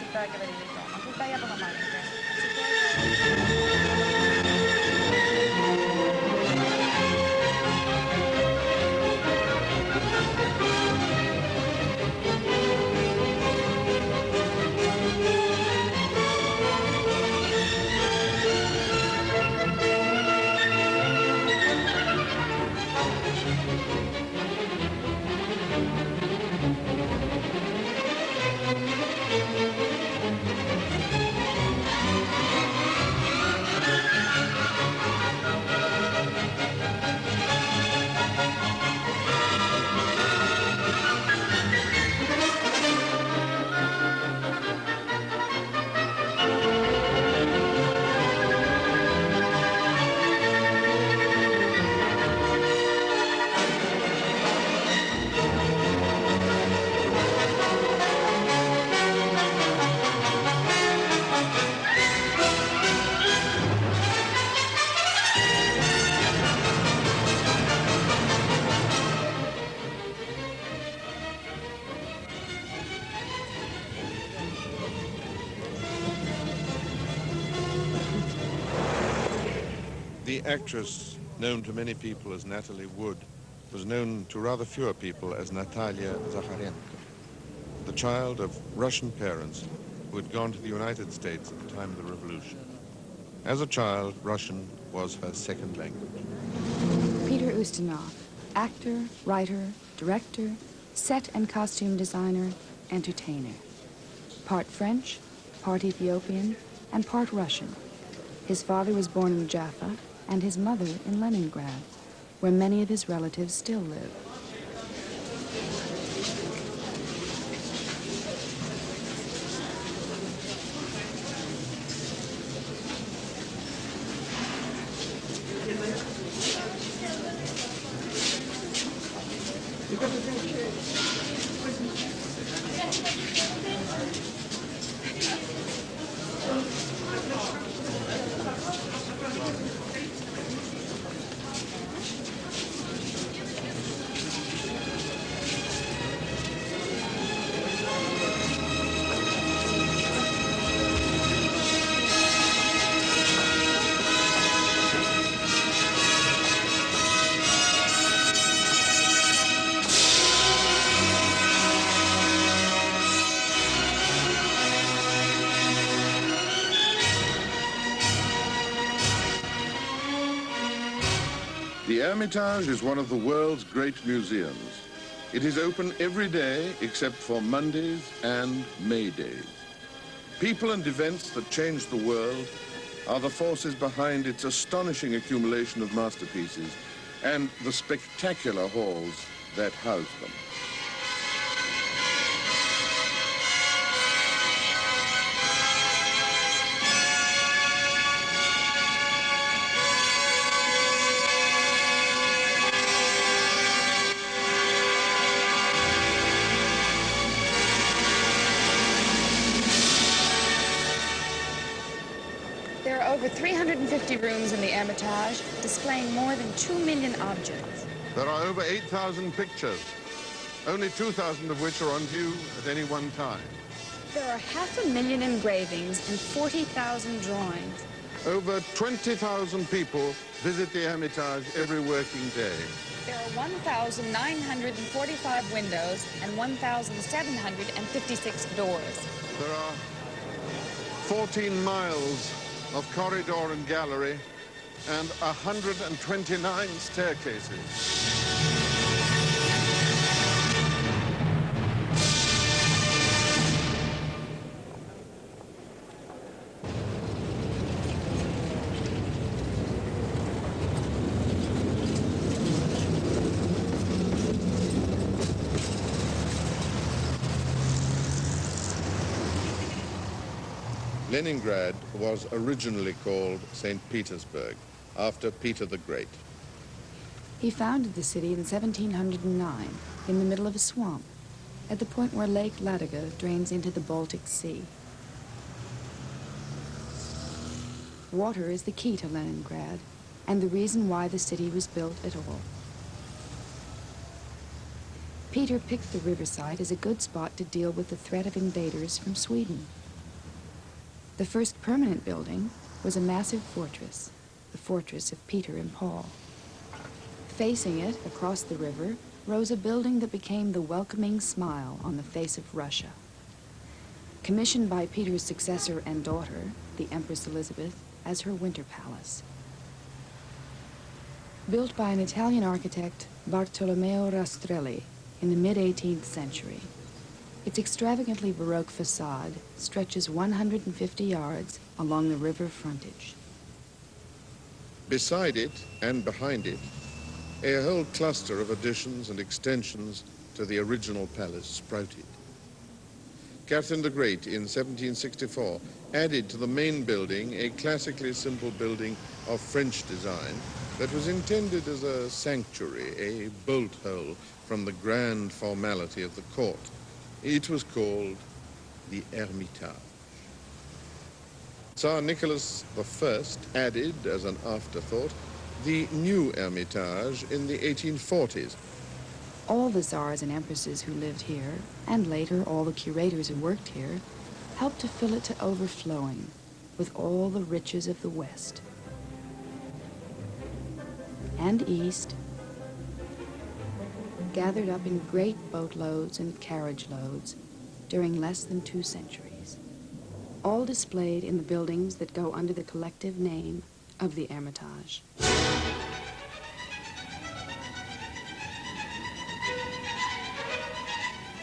feedback que verifico. No feedback ya por normal. The actress, known to many people as Natalie Wood, was known to rather fewer people as Natalia Zakharenko, the child of Russian parents who had gone to the United States at the time of the Revolution. As a child, Russian was her second language. Peter Ustinov, actor, writer, director, set and costume designer, entertainer. Part French, part Ethiopian, and part Russian. His father was born in Jaffa, and his mother in Leningrad, where many of his relatives still live. The Hermitage is one of the world's great museums. It is open every day except for Mondays and May Days. People and events that changed the world are the forces behind its astonishing accumulation of masterpieces and the spectacular halls that house them. There are over 350 rooms in the Hermitage, displaying more than 2 million objects. There are over 8,000 pictures, only 2,000 of which are on view at any one time. There are 500,000 engravings and 40,000 drawings. Over 20,000 people visit the Hermitage every working day. There are 1,945 windows and 1,756 doors. There are 14 miles of corridor and gallery and 129 staircases. Leningrad was originally called St. Petersburgh, after Peter the Great. He founded the city in 1709, in the middle of a swamp, at the point where Lake Ladoga drains into the Baltic Sea. Water is the key to Leningrad, and the reason why the city was built at all. Peter picked the riverside as a good spot to deal with the threat of invaders from Sweden. The first permanent building was a massive fortress, the fortress of Peter and Paul. Facing it, across the river, rose a building that became the welcoming smile on the face of Russia. Commissioned by Peter's successor and daughter, the Empress Elizabeth, as her winter palace. Built by an Italian architect, Bartolomeo Rastrelli, in the mid-18th century, its extravagantly Baroque facade stretches 150 yards along the river frontage. Beside it and behind it, a whole cluster of additions and extensions to the original palace sprouted. Catherine the Great in 1764 added to the main building a classically simple building of French design that was intended as a sanctuary, a bolt hole from the grand formality of the court. It was called the Hermitage. Tsar Nicholas I added, as an afterthought, the new Hermitage in the 1840s. All the czars and empresses who lived here, and later all the curators who worked here, helped to fill it to overflowing with all the riches of the West and East, gathered up in great boatloads and carriage loads during less than 2 centuries, all displayed in the buildings that go under the collective name of the Hermitage.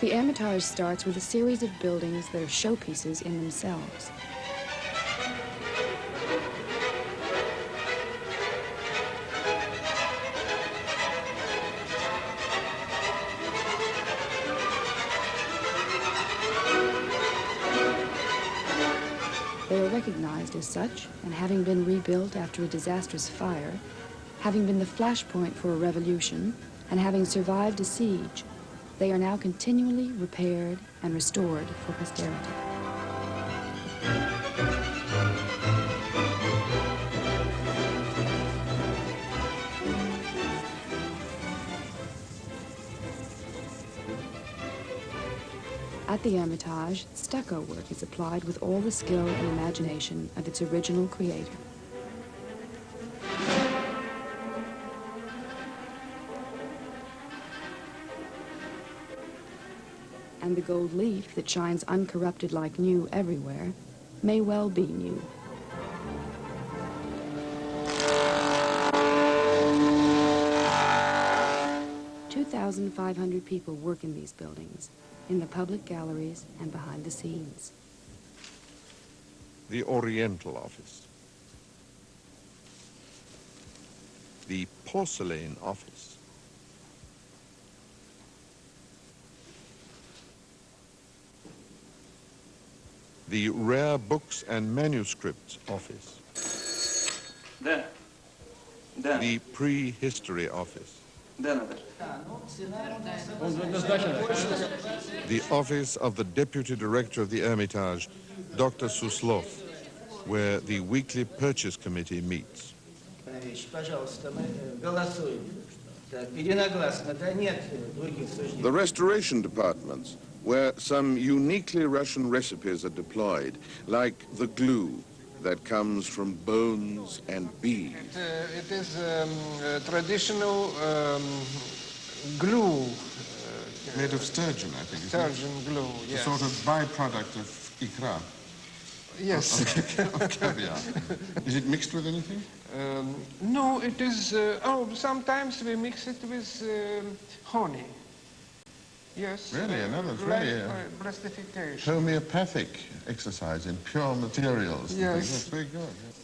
The Hermitage starts with a series of buildings that are showpieces in themselves. They are recognized as such, and having been rebuilt after a disastrous fire, having been the flashpoint for a revolution, and having survived a siege, they are now continually repaired and restored for posterity. At the Hermitage, stucco work is applied with all the skill and imagination of its original creator. And the gold leaf that shines uncorrupted like new everywhere may well be new. $2,500 people work in these buildings, in the public galleries and behind the scenes. The Oriental Office. The Porcelain Office. The Rare Books and Manuscripts Office. The Prehistory Office. The Office of the Deputy Director of the Hermitage, Dr. Suslov, where the weekly purchase committee meets. The restoration departments, where some uniquely Russian recipes are deployed, like the glue that comes from bones and bees. It is traditional glue. Made of sturgeon, I think. Sturgeon glue, yes. A sort of byproduct of ikra. Yes. Of caviar. Is it mixed with anything? No, it is, sometimes we mix it with honey. Yes. Really? Another really plastification. Homeopathic exercise in pure materials. Yes. That's very good. Yes.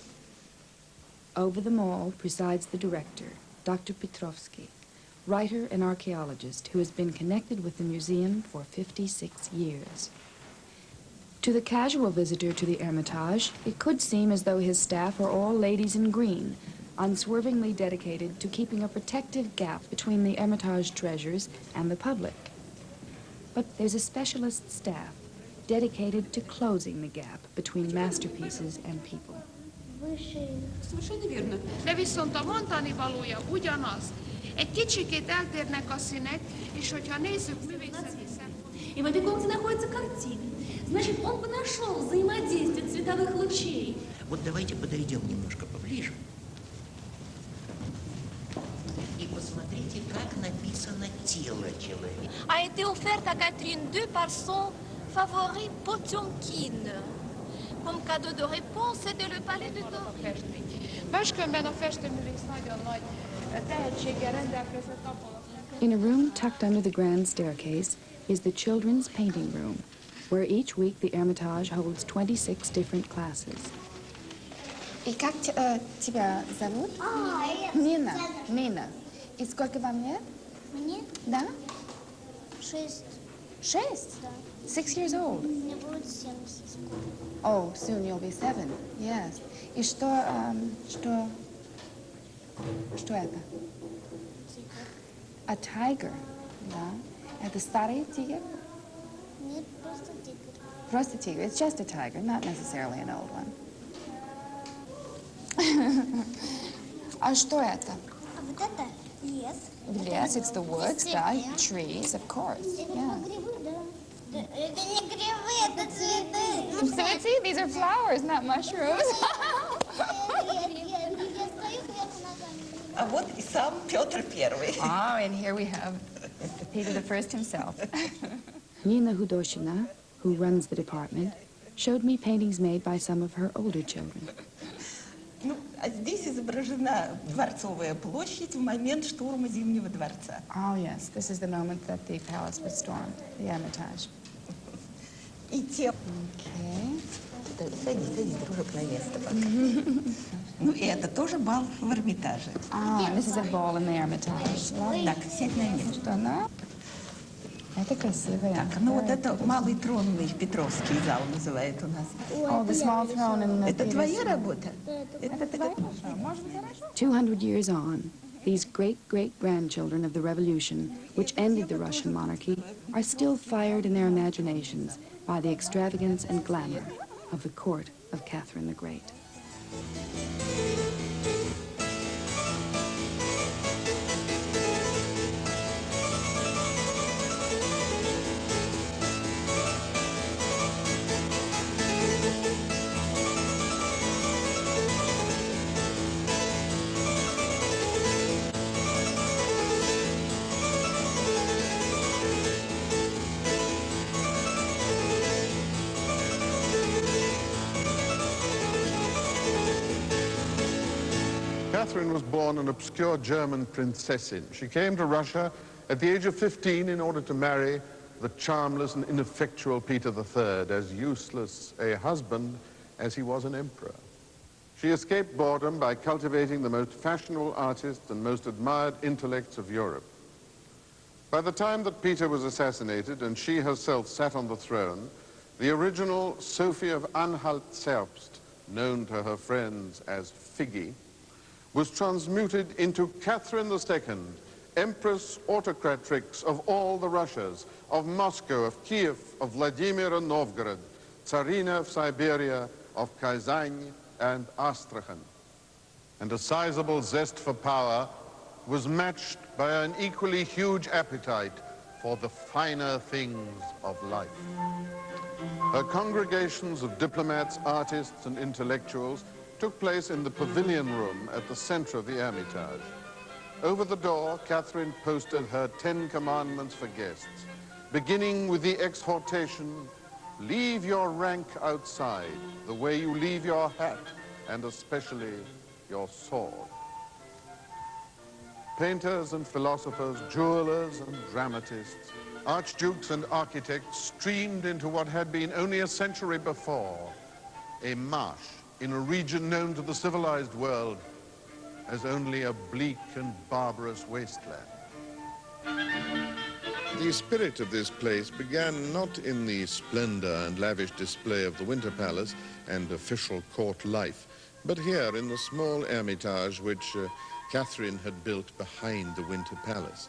Over them all presides the director, Dr. Petrovsky, writer and archaeologist who has been connected with the museum for 56 years. To the casual visitor to the Hermitage, it could seem as though his staff are all ladies in green, unswervingly dedicated to keeping a protective gap between the Hermitage treasures and the public. But there's a specialist staff dedicated to closing the gap between masterpieces and people. Soвершенно верно. De viszont a mondani valója ugyanaz. Egy kicsikét eltérnek a színek, és hogyha nézzük művészeti szempontból... И в этой комнате находятся картины. Значит, он бы нашел взаимодействие цветовых световых лучей. Вот давайте подойдем немножко поближе. И посмотрите, как написано тело человека. A été offerte à Catherine II par son favori Potiomkin. Comme cadeau de réponse, c'était le palais de Taurus. Máskülönben a festőművész nagyon nagy tehetséggel rendelkezett abból. In a room tucked under the grand staircase is the children's painting room, where each week the Hermitage holds 26 different classes. И как тебя зовут? Нина. Нина. И сколько вам лет? Мне Да? 6. 6? Да. 6 years old. Мне будет 7 скоро. Oh, soon you'll be 7. Yes. И что это? Тигр. A tiger. Да. Это старый тигр? Нет, просто тигр. Просто тигр. It's just a tiger, not necessarily an old one. А что это? А вот это лес. Yes, it's the woods, да, trees, of course. Это Yeah. грибы, да. Это не грибы, это цветы. Цветы, these are flowers, not mushrooms. Я стою кверху ногами. А вот и сам Петр Первый. Oh, and here we have Peter the First himself. Nina Hudoshina, who runs the department, showed me paintings made by some of her older children. Ну, а здесь изображена Дворцовая площадь в момент штурма Зимнего дворца. Oh, yes, this is the moment that the palace was stormed, the Hermitage. И те... Okay. Садись, дружок, на место пока. Ну, и это тоже бал в Эрмитаже. Oh, and this is a ball in the Hermitage. Так, сядь на место. Что, да? Это красиво. Так, ну вот это малый тронный Петровский зал называют у нас. Oh, the small throne in the Это твоя работа? Это твоя? Может быть, хорошо? 200 years on, these great-great-grandchildren of the revolution, which ended the Russian monarchy, are still fired in their imaginations by the extravagance and glamour of the court of Catherine the Great. Catherine was born an obscure German princessin. She came to Russia at the age of 15 in order to marry the charmless and ineffectual Peter III, as useless a husband as he was an emperor. She escaped boredom by cultivating the most fashionable artists and most admired intellects of Europe. By the time that Peter was assassinated and she herself sat on the throne, the original Sophie of Anhalt-Zerbst, known to her friends as Figgy, was transmuted into Catherine II, Empress Autocratrix of all the Russias, of Moscow, of Kiev, of Vladimir and Novgorod, Tsarina of Siberia, of Kazan and Astrakhan. And a sizable zest for power was matched by an equally huge appetite for the finer things of life. Her congregations of diplomats, artists, and intellectuals took place in the pavilion room at the center of the Hermitage. Over the door, Catherine posted her 10 commandments for guests, beginning with the exhortation, leave your rank outside, the way you leave your hat, and especially your sword. Painters and philosophers, jewelers and dramatists, archdukes and architects streamed into what had been only a century before a marsh in a region known to the civilized world as only a bleak and barbarous wasteland. The spirit of this place began not in the splendor and lavish display of the Winter Palace and official court life, but here in the small Hermitage which Catherine had built behind the Winter Palace.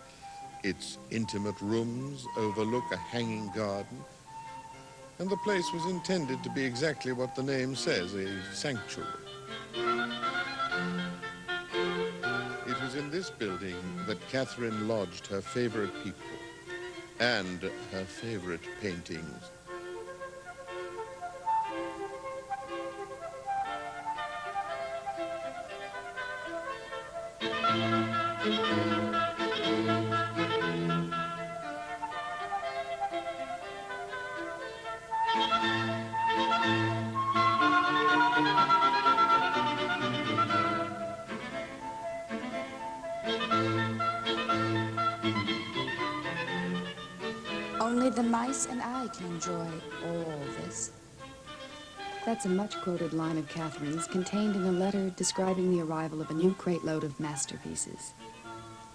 Its intimate rooms overlook a hanging garden, and the place was intended to be exactly what the name says, a sanctuary. It was in this building that Catherine lodged her favorite people and her favorite paintings. Miss and I can enjoy all this. That's a much-quoted line of Catherine's contained in a letter describing the arrival of a new crate load of masterpieces.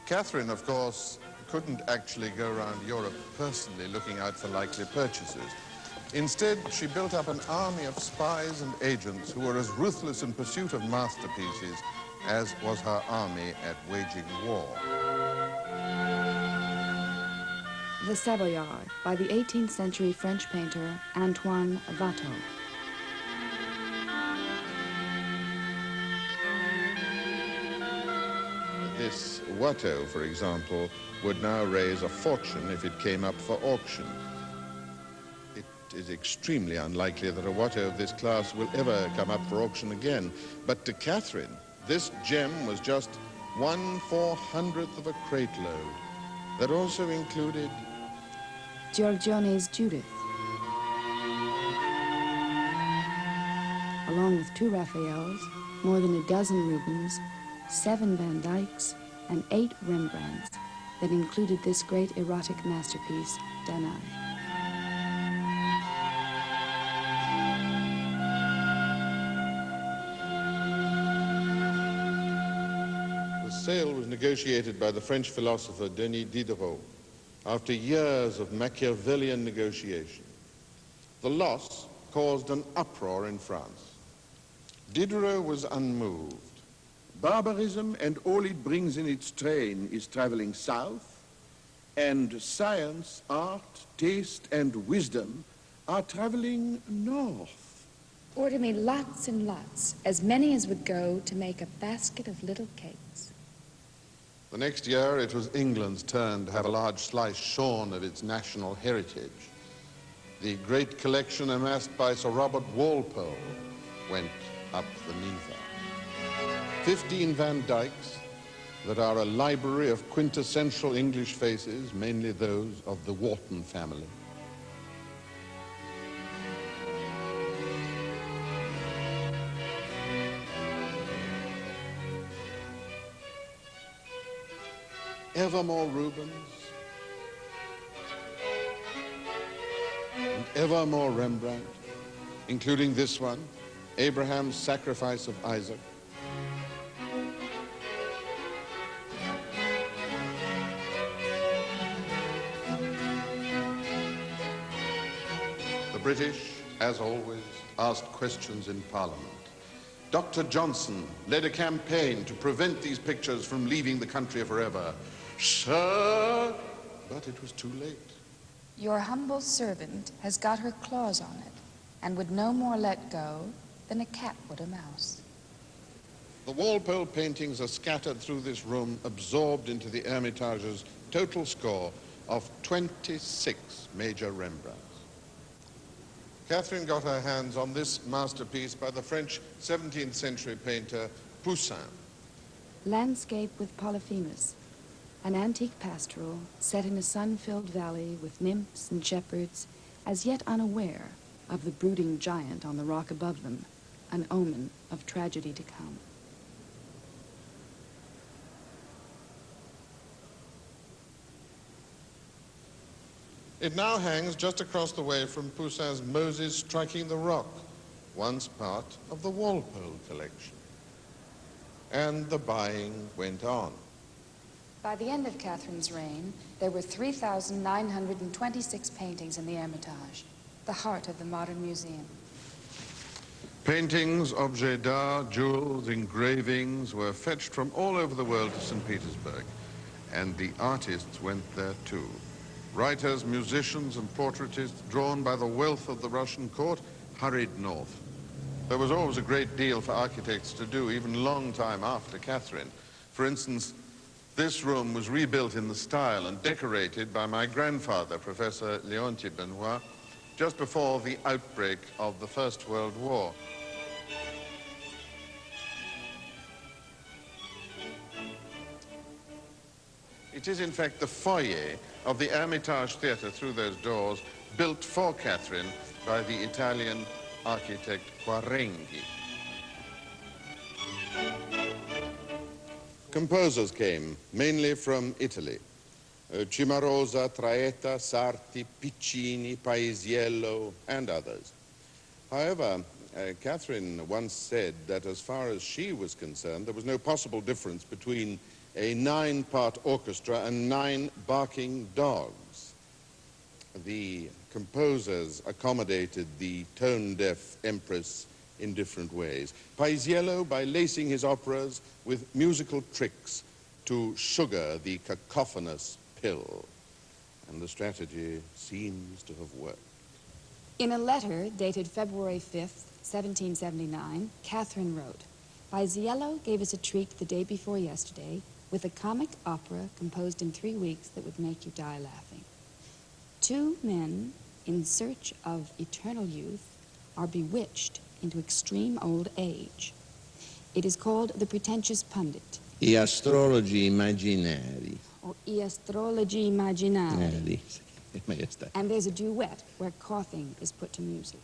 Catherine, of course, couldn't actually go around Europe personally looking out for likely purchases. Instead, she built up an army of spies and agents who were as ruthless in pursuit of masterpieces as was her army at waging war. The Savoyard, by the 18th century French painter Antoine Watteau. This Watteau, for example, would now raise a fortune if it came up for auction. It is extremely unlikely that a Watteau of this class will ever come up for auction again. But to Catherine, this gem was just 1/400th of a crate load. That also included Giorgione's Judith, along with 2 Raphaels, more than a dozen Rubens, 7 Van Dycks, and 8 Rembrandts that included this great erotic masterpiece, Danae. The sale was negotiated by the French philosopher Denis Diderot after years of Machiavellian negotiation. The loss caused an uproar in France. Diderot was unmoved. Barbarism and all it brings in its train is traveling south, and science, art, taste, and wisdom are traveling north. Order me lots and lots, as many as would go to make a basket of little cakes. The next year, it was England's turn to have a large slice shorn of its national heritage. The great collection amassed by Sir Robert Walpole went up the Neva. 15 Van Dycks that are a library of quintessential English faces, mainly those of the Wharton family. Ever more Rubens, and ever more Rembrandt, including this one, Abraham's Sacrifice of Isaac. The British, as always, asked questions in Parliament. Dr. Johnson led a campaign to prevent these pictures from leaving the country forever. Sir, but it was too late. Your humble servant has got her claws on it, and would no more let go than a cat would a mouse. The Walpole paintings are scattered through this room, absorbed into the Hermitage's total score of 26 major Rembrandts. Catherine got her hands on this masterpiece by the French 17th century painter Poussin. Landscape with Polyphemus, an antique pastoral set in a sun-filled valley with nymphs and shepherds, as yet unaware of the brooding giant on the rock above them, an omen of tragedy to come. It now hangs just across the way from Poussin's Moses Striking the Rock, once part of the Walpole collection. And the buying went on. By the end of Catherine's reign, there were 3,926 paintings in the Hermitage, the heart of the modern museum. Paintings, objets d'art, jewels, engravings were fetched from all over the world to St. Petersburg, and the artists went there too. Writers, musicians, and portraitists, drawn by the wealth of the Russian court, hurried north. There was always a great deal for architects to do, even long time after Catherine. For instance, this room was rebuilt in the style and decorated by my grandfather, Professor Leontiy Benoit, just before the outbreak of the First World War. It is, in fact, the foyer of the Hermitage Theatre through those doors, built for Catherine by the Italian architect Quarenghi. Composers came, mainly from Italy. Cimarosa, Traetta, Sarti, Piccini, Paesiello, and others. However, Catherine once said that as far as she was concerned, there was no possible difference between a 9-part orchestra and 9 barking dogs. The composers accommodated the tone-deaf empress in different ways. Paesiello by lacing his operas with musical tricks to sugar the cacophonous pill. And the strategy seems to have worked. In a letter dated February 5th, 1779, Catherine wrote, Paesiello gave us a treat the day before yesterday with a comic opera composed in 3 weeks that would make you die laughing. 2 men in search of eternal youth are bewitched into extreme old age. It is called The Pretentious Pundit. Gli astrologi immaginari. Or I Astrologi Immaginari. And there's a duet where coughing is put to music.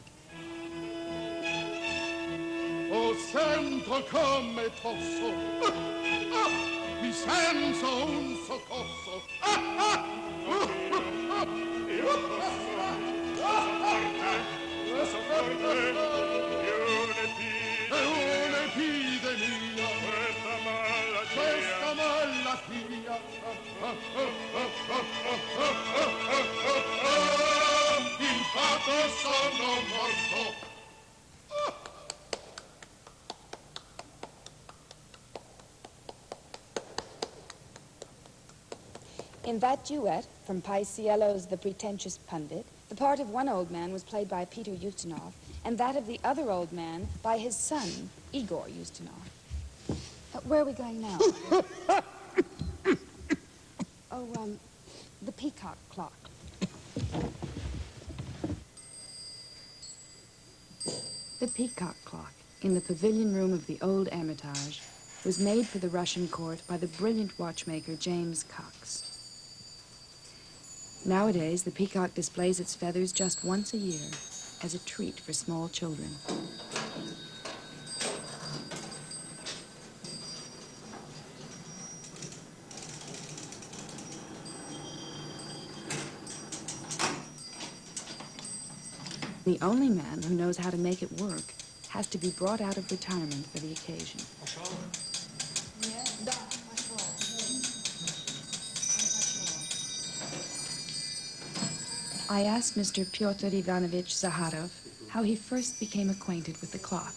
Oh, sento come tosso, mi senso un soccorso. Un'epidemia, questa malattia, infatti sono morto. In that duet from Paesiello's The Pretentious Pundit, the part of one old man was played by Peter Ustinov, and that of the other old man by his son, Igor Ustinov. Where are we going now? The peacock clock. The peacock clock in the pavilion room of the old Hermitage was made for the Russian court by the brilliant watchmaker James Cox. Nowadays, the peacock displays its feathers just once a year as a treat for small children. The only man who knows how to make it work has to be brought out of retirement for the occasion. I asked Mr. Pyotr Ivanovich Zaharov how he first became acquainted with the clock.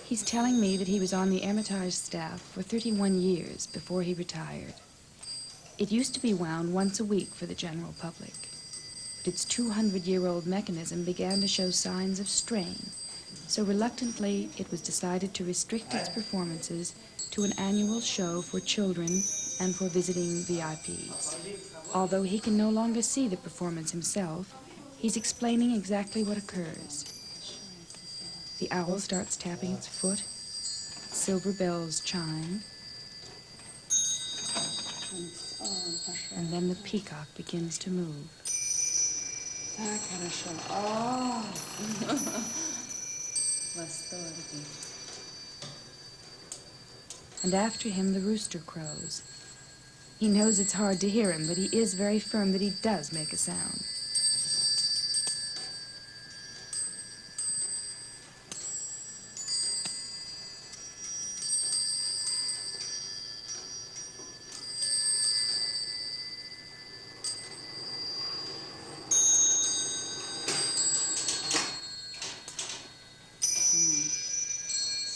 He's telling me that he was on the Hermitage staff for 31 years before he retired. It used to be wound once a week for the general public, but its 200-year-old mechanism began to show signs of strain, so reluctantly it was decided to restrict its performances to an annual show for children and for visiting VIPs. Although he can no longer see the performance himself, he's explaining exactly what occurs. The owl starts tapping its foot, silver bells chime, and then the peacock begins to move. And after him, the rooster crows. He knows it's hard to hear him, but he is very firm that he does make a sound.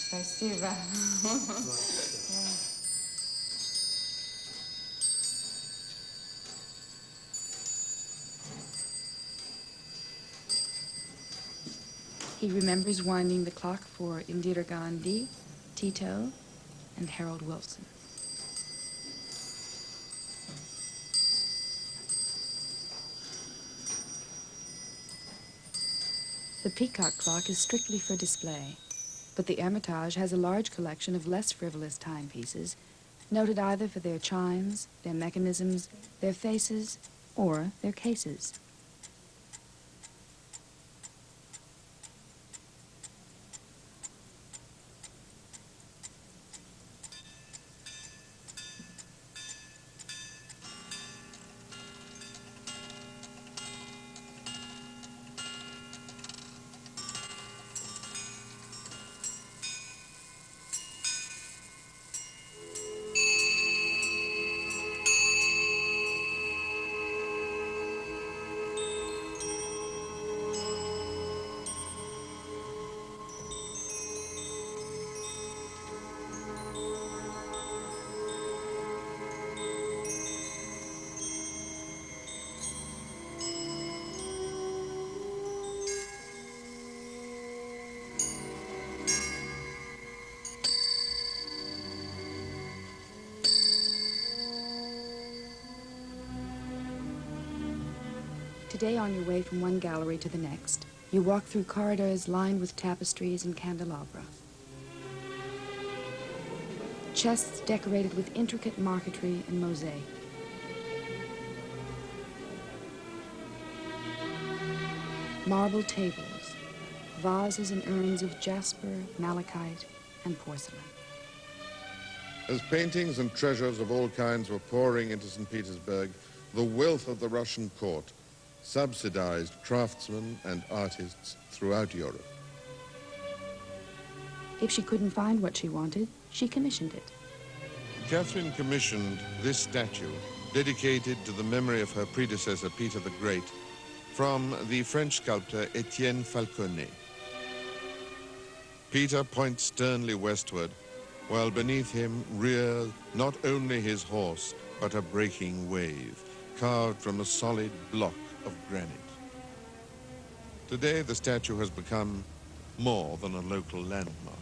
Спасибо. He remembers winding the clock for Indira Gandhi, Tito, and Harold Wilson. The peacock clock is strictly for display, but the Hermitage has a large collection of less frivolous timepieces, noted either for their chimes, their mechanisms, their faces, or their cases. Today, on your way from one gallery to the next, you walk through corridors lined with tapestries and candelabra. Chests decorated with intricate marquetry and mosaic. Marble tables, vases and urns of jasper, malachite, and porcelain. As paintings and treasures of all kinds were pouring into St. Petersburg, the wealth of the Russian court subsidized craftsmen and artists throughout Europe. If she couldn't find what she wanted, she commissioned it. Catherine commissioned this statue, dedicated to the memory of her predecessor, Peter the Great, from the French sculptor Etienne Falconet. Peter points sternly westward, while beneath him rears not only his horse, but a breaking wave, carved from a solid block of granite. Today, the statue has become more than a local landmark.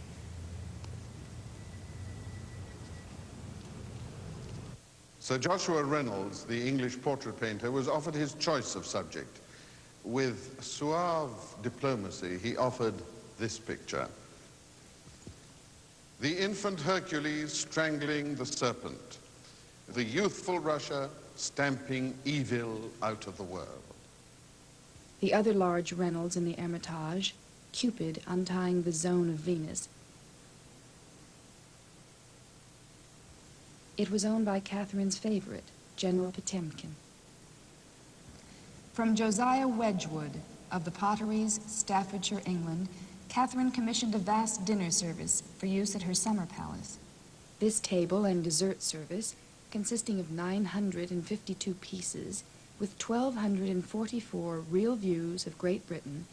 Sir Joshua Reynolds, the English portrait painter, was offered his choice of subject. With suave diplomacy, he offered this picture. The infant Hercules strangling the serpent, the youthful Russia stamping evil out of the world. The other large Reynolds in the Hermitage, Cupid untying the zone of Venus. It was owned by Catherine's favorite, General Potemkin. From Josiah Wedgwood of the Potteries, Staffordshire, England, Catherine commissioned a vast dinner service for use at her summer palace. This table and dessert service, consisting of 952 pieces, with 1,244 real views of Great Britain,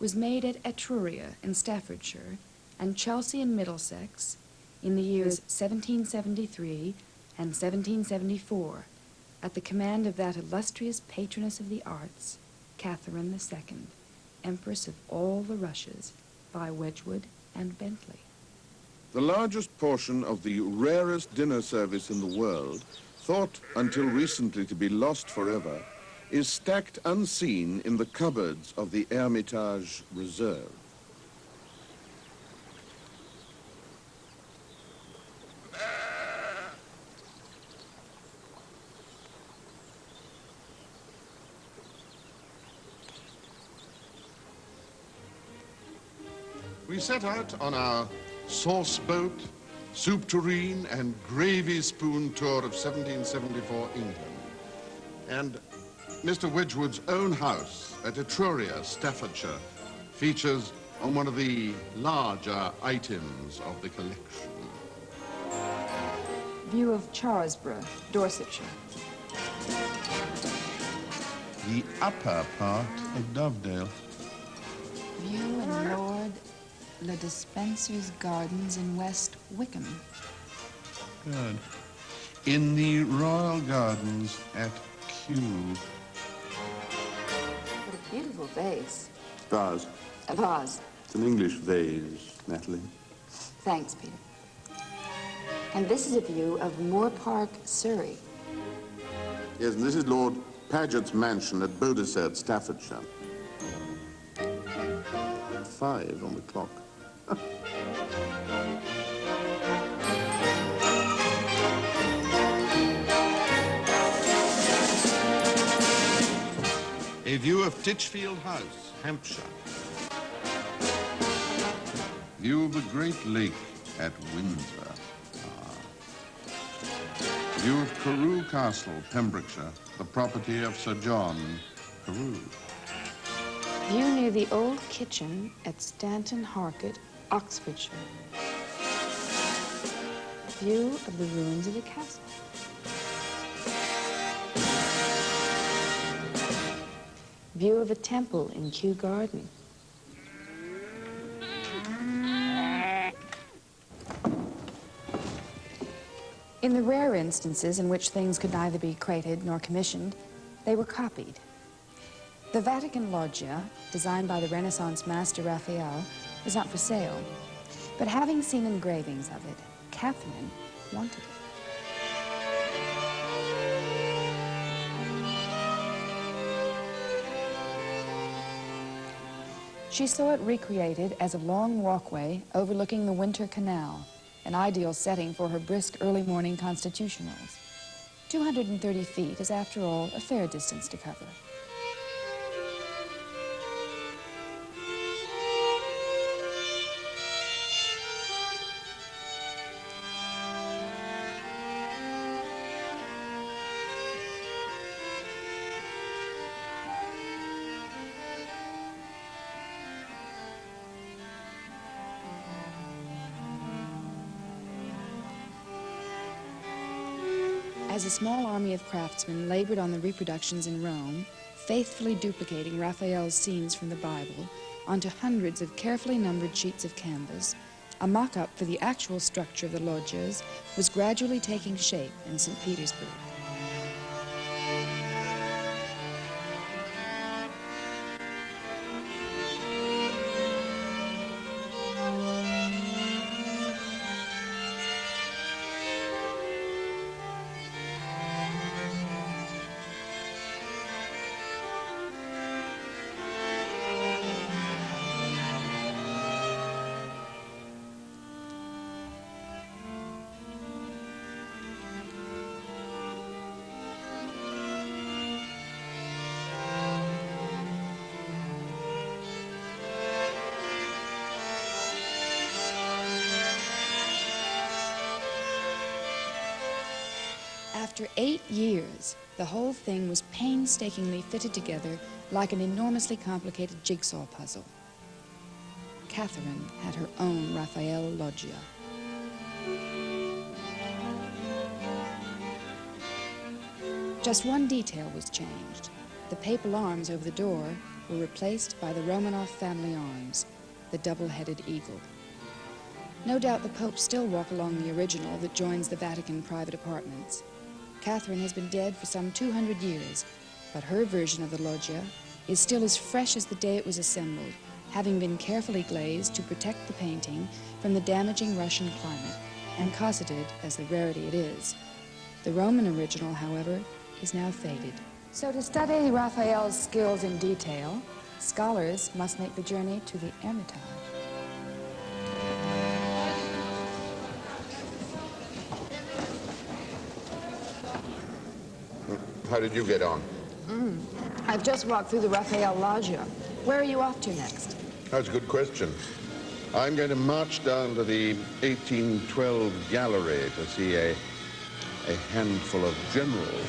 was made at Etruria in Staffordshire and Chelsea in Middlesex in the years 1773 and 1774, at the command of that illustrious patroness of the arts, Catherine II, Empress of all the Russias, by Wedgwood and Bentley. The largest portion of the rarest dinner service in the world, thought until recently to be lost forever, is stacked unseen in the cupboards of the Hermitage Reserve. We set out on our sauce boat, soup tureen, and gravy spoon tour of 1774 England. And Mr. Wedgwood's own house at Etruria, Staffordshire, features on one of the larger items of the collection. View of Charlesborough, Dorsetshire. The upper part of Dovedale. View in Lord Le Despencer's Gardens in West Wickham. Good. In the Royal Gardens at Kew. What a beautiful vase. Vase. A vase. It's an English vase, Natalie. Thanks, Peter. And this is a view of Moor Park, Surrey. Yes, and this is Lord Paget's mansion at Beaudesert, Staffordshire. 5 on the clock. A view of Titchfield House, Hampshire. View of the Great Lake at Windsor. View of Carew Castle, Pembrokeshire, the property of Sir John Carew. View near the old kitchen at Stanton Harcourt, Oxfordshire. View of the ruins of the castle. View of a temple in Kew Garden. In the rare instances in which things could neither be created nor commissioned, they were copied. The Vatican Loggia, designed by the Renaissance master Raphael, was not for sale, but having seen engravings of it, Catherine wanted it. She saw it recreated as a long walkway overlooking the Winter Canal, an ideal setting for her brisk early morning constitutionals. 230 feet is, after all, a fair distance to cover. As a small army of craftsmen labored on the reproductions in Rome, faithfully duplicating Raphael's scenes from the Bible onto hundreds of carefully numbered sheets of canvas, a mock-up for the actual structure of the loggias was gradually taking shape in St. Petersburg. After 8 years, the whole thing was painstakingly fitted together like an enormously complicated jigsaw puzzle. Catherine had her own Raphael loggia. Just one detail was changed. The papal arms over the door were replaced by the Romanov family arms, the double-headed eagle. No doubt the popes still walk along the original that joins the Vatican private apartments. Catherine has been dead for some 200 years, but her version of the loggia is still as fresh as the day it was assembled, having been carefully glazed to protect the painting from the damaging Russian climate and cosseted as the rarity it is. The Roman original, however, is now faded. So to study Raphael's skills in detail, scholars must make the journey to the Hermitage. How did you get on? I've just walked through the Raphael loggia. Where are you off to next? That's a good question. I'm going to march down to the 1812 gallery to see a handful of generals.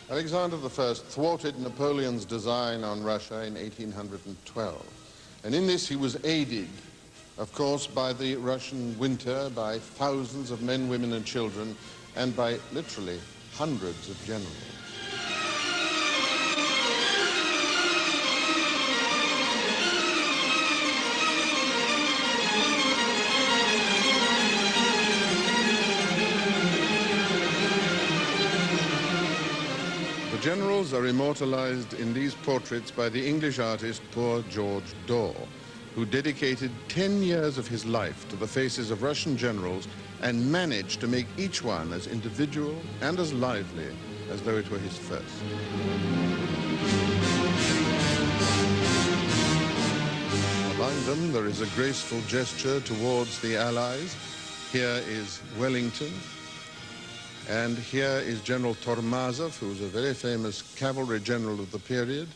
Alexander I thwarted Napoleon's design on Russia in 1812. And in this he was aided, of course, by the Russian winter, by thousands of men, women, and children, and by literally hundreds of generals. The generals are immortalized in these portraits by the English artist Poor George Daw, who dedicated 10 years of his life to the faces of Russian generals and managed to make each one as individual and as lively as though it were his first. Among them, there is a graceful gesture towards the Allies. Here is Wellington. And here is General Tormazov, who was a very famous cavalry general of the period.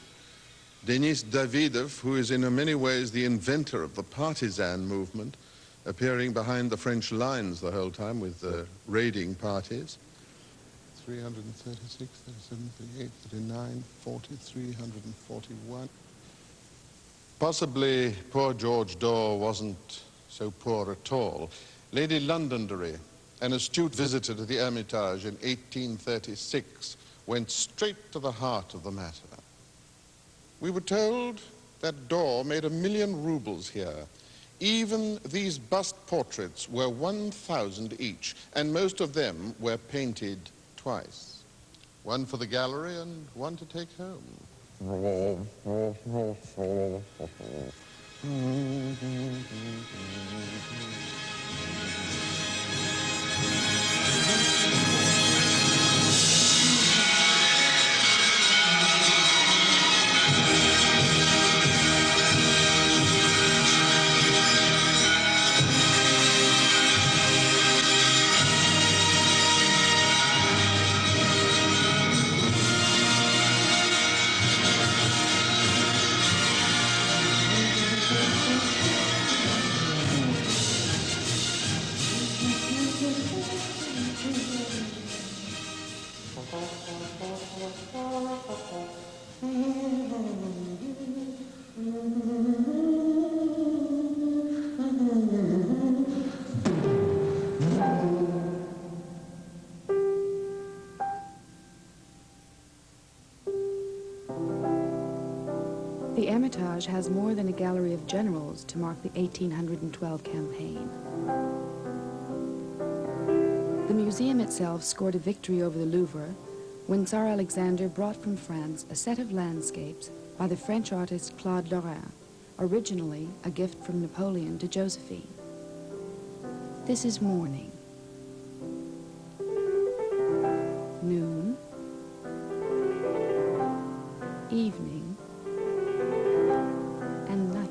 Denis Davidov, who is in many ways the inventor of the partisan movement, appearing behind the French lines the whole time with the raiding parties. 336, 37, 38, 39, 40, 341. Possibly poor George Daw wasn't so poor at all. Lady Londonderry, an astute visitor to the Hermitage in 1836, went straight to the heart of the matter. We were told that Daw made 1 million rubles here. Even these bust portraits were 1,000 each, and most of them were painted twice. One for the gallery and one to take home. The Hermitage has more than a gallery of generals to mark the 1812 campaign. The museum itself scored a victory over the Louvre when Tsar Alexander brought from France a set of landscapes by the French artist Claude Lorrain, originally a gift from Napoleon to Josephine. This is morning, noon, evening, and night.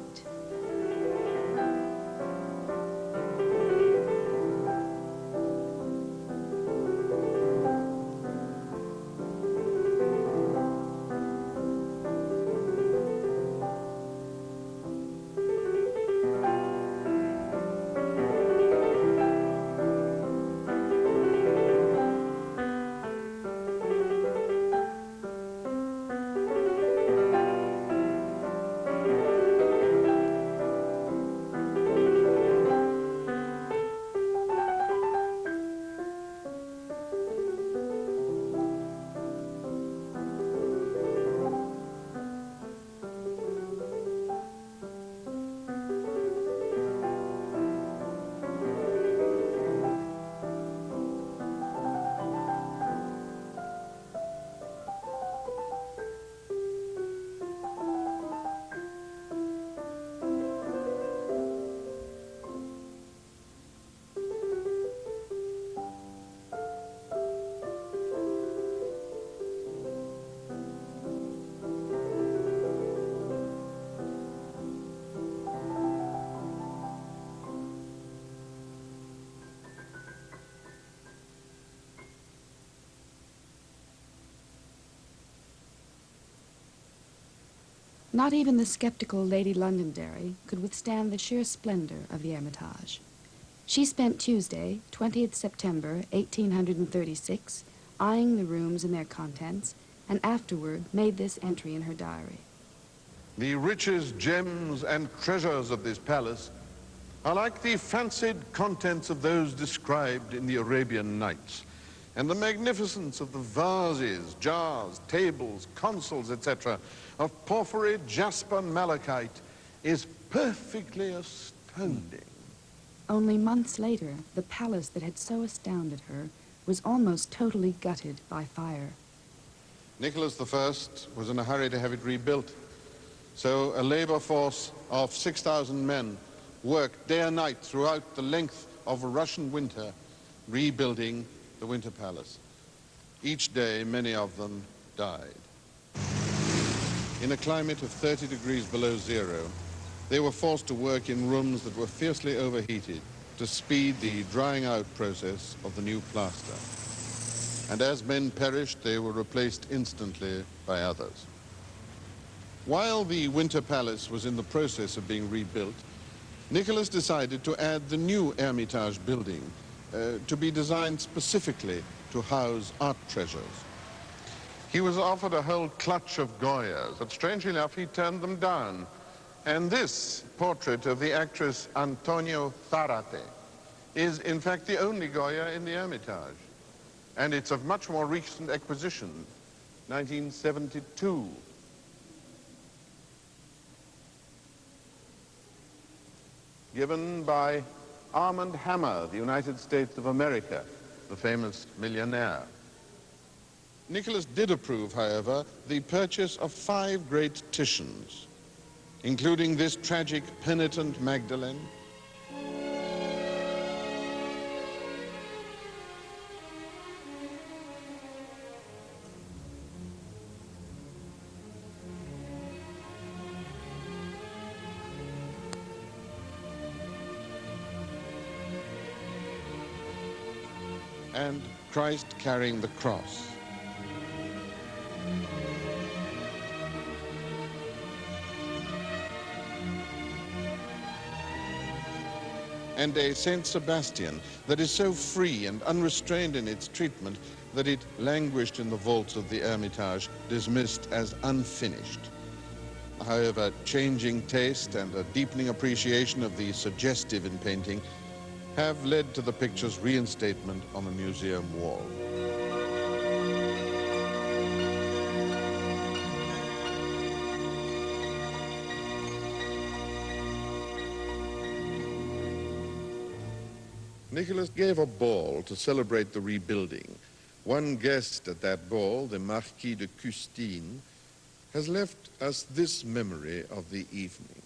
Not even the skeptical Lady Londonderry could withstand the sheer splendor of the Hermitage. She spent Tuesday, 20th September, 1836, eyeing the rooms and their contents, and afterward made this entry in her diary. The riches, gems, and treasures of this palace are like the fancied contents of those described in the Arabian Nights, and the magnificence of the vases, jars, tables, consoles, etc., of porphyry, jasper, malachite is perfectly astounding. Only months later, the palace that had so astounded her was almost totally gutted by fire. Nicholas I was in a hurry to have it rebuilt, so a labor force of 6,000 men worked day and night throughout the length of a Russian winter, rebuilding the Winter Palace. Each day, many of them died. In a climate of 30 degrees below zero, they were forced to work in rooms that were fiercely overheated to speed the drying out process of the new plaster. And as men perished, they were replaced instantly by others. While the Winter Palace was in the process of being rebuilt, Nicholas decided to add the new Hermitage building to be designed specifically to house art treasures. He was offered a whole clutch of Goyas, but strangely enough, he turned them down. And this portrait of the actress Antonio Zarate is, in fact, the only Goya in the Hermitage. And it's of much more recent acquisition, 1972. Given by Armand Hammer, the United States of America, the famous millionaire. Nicholas did approve, however, the purchase of 5 great Titians, including this tragic penitent Magdalene, and Christ carrying the cross. And a Saint Sebastian that is so free and unrestrained in its treatment that it languished in the vaults of the Hermitage, dismissed as unfinished. However, changing taste and a deepening appreciation of the suggestive in painting have led to the picture's reinstatement on the museum wall. Nicholas gave a ball to celebrate the rebuilding. One guest at that ball, the Marquis de Custine, has left us this memory of the evening.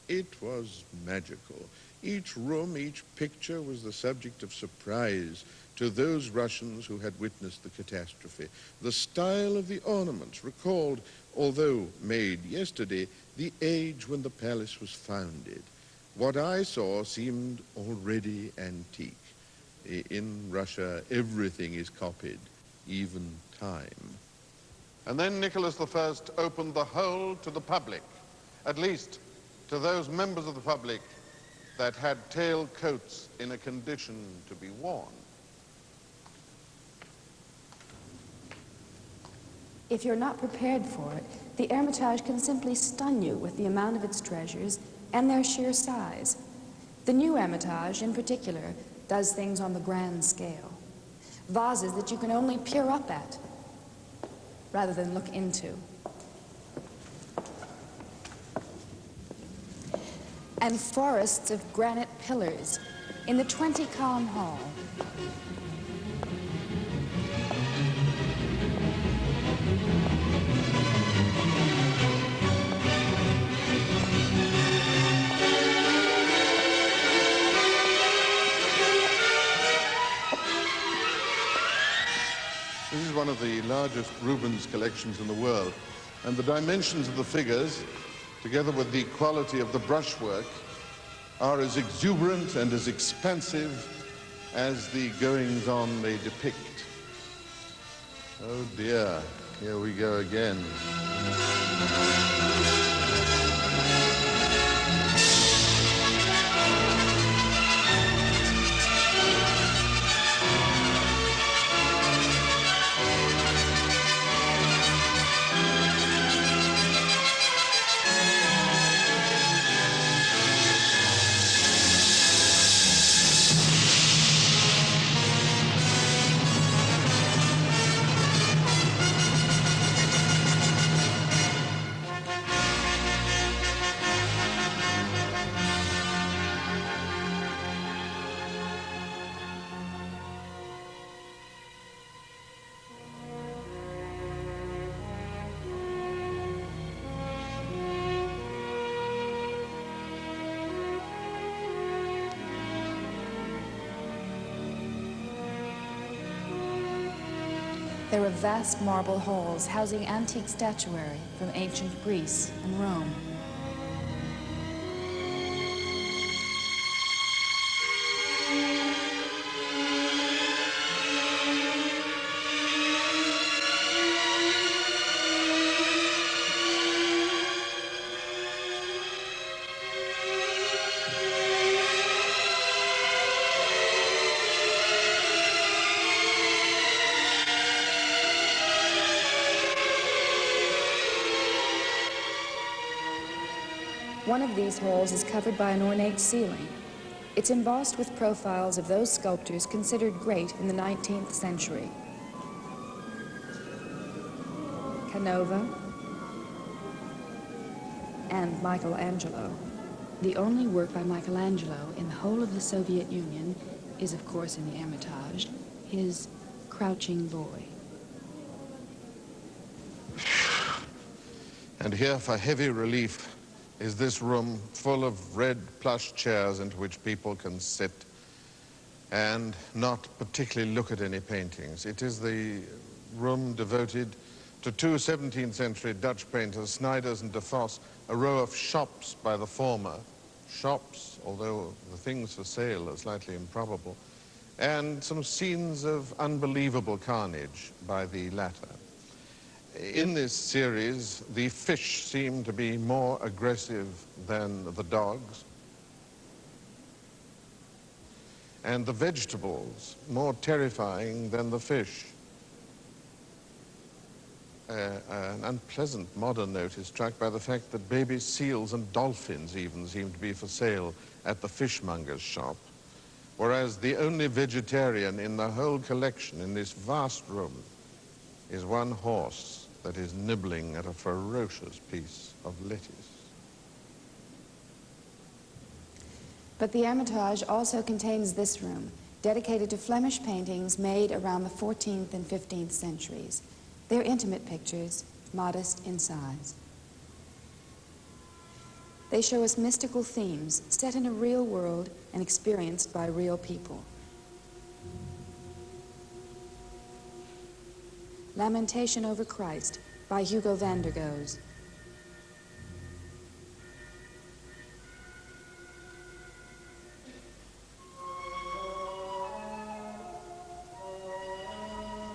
It was magical. Each room, each picture was the subject of surprise to those Russians who had witnessed the catastrophe. The style of the ornaments recalled, although made yesterday, the age when the palace was founded. What I saw seemed already antique. In Russia, everything is copied, even time. And then Nicholas I opened the whole to the public, at least to those members of the public that had tail coats in a condition to be worn. If you're not prepared for it, the Hermitage can simply stun you with the amount of its treasures and their sheer size. The new Hermitage, in particular, does things on the grand scale. Vases that you can only peer up at, rather than look into. And forests of granite pillars in the 20-column hall. This is one of the largest Rubens collections in the world, and the dimensions of the figures, together with the quality of the brushwork, are as exuberant and as expansive as the goings-on they depict. Oh dear, here we go again. There are vast marble halls housing antique statuary from ancient Greece and Rome. One of these halls is covered by an ornate ceiling. It's embossed with profiles of those sculptors considered great in the 19th century. Canova and Michelangelo. The only work by Michelangelo in the whole of the Soviet Union is, of course, in the Hermitage, his Crouching Boy. And here, for heavy relief, is this room full of red plush chairs into which people can sit and not particularly look at any paintings. It is the room devoted to two 17th century Dutch painters, Snyders and de Vos, a row of shops by the former. Shops, although the things for sale are slightly improbable, and some scenes of unbelievable carnage by the latter. In this series, the fish seem to be more aggressive than the dogs, and the vegetables more terrifying than the fish. An unpleasant modern note is struck by the fact that baby seals and dolphins even seem to be for sale at the fishmonger's shop, whereas the only vegetarian in the whole collection in this vast room is one horse that is nibbling at a ferocious piece of lettuce. But the Hermitage also contains this room, dedicated to Flemish paintings made around the 14th and 15th centuries. They're intimate pictures, modest in size. They show us mystical themes set in a real world and experienced by real people. Lamentation over Christ by Hugo van der Goes.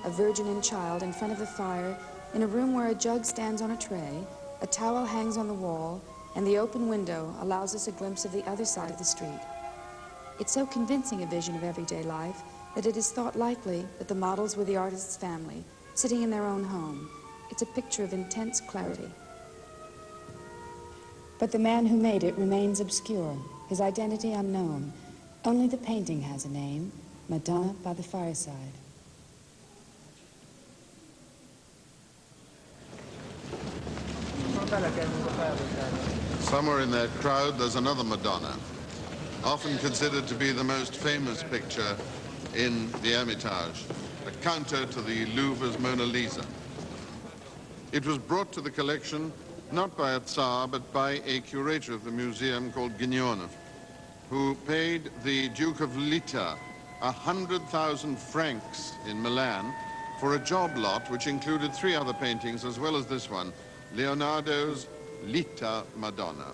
A virgin and child in front of the fire in a room where a jug stands on a tray, a towel hangs on the wall, and the open window allows us a glimpse of the other side of the street. It's so convincing a vision of everyday life that it is thought likely that the models were the artist's family, sitting in their own home. It's a picture of intense clarity. But the man who made it remains obscure, his identity unknown. Only the painting has a name, Madonna by the Fireside. Somewhere in that crowd, there's another Madonna, often considered to be the most famous picture in the Hermitage, a counter to the Louvre's Mona Lisa. It was brought to the collection not by a Tsar, but by a curator of the museum called Guignonov, who paid the Duke of Lita 100,000 francs in Milan for a job lot which included 3 other paintings as well as this one, Leonardo's Lita Madonna.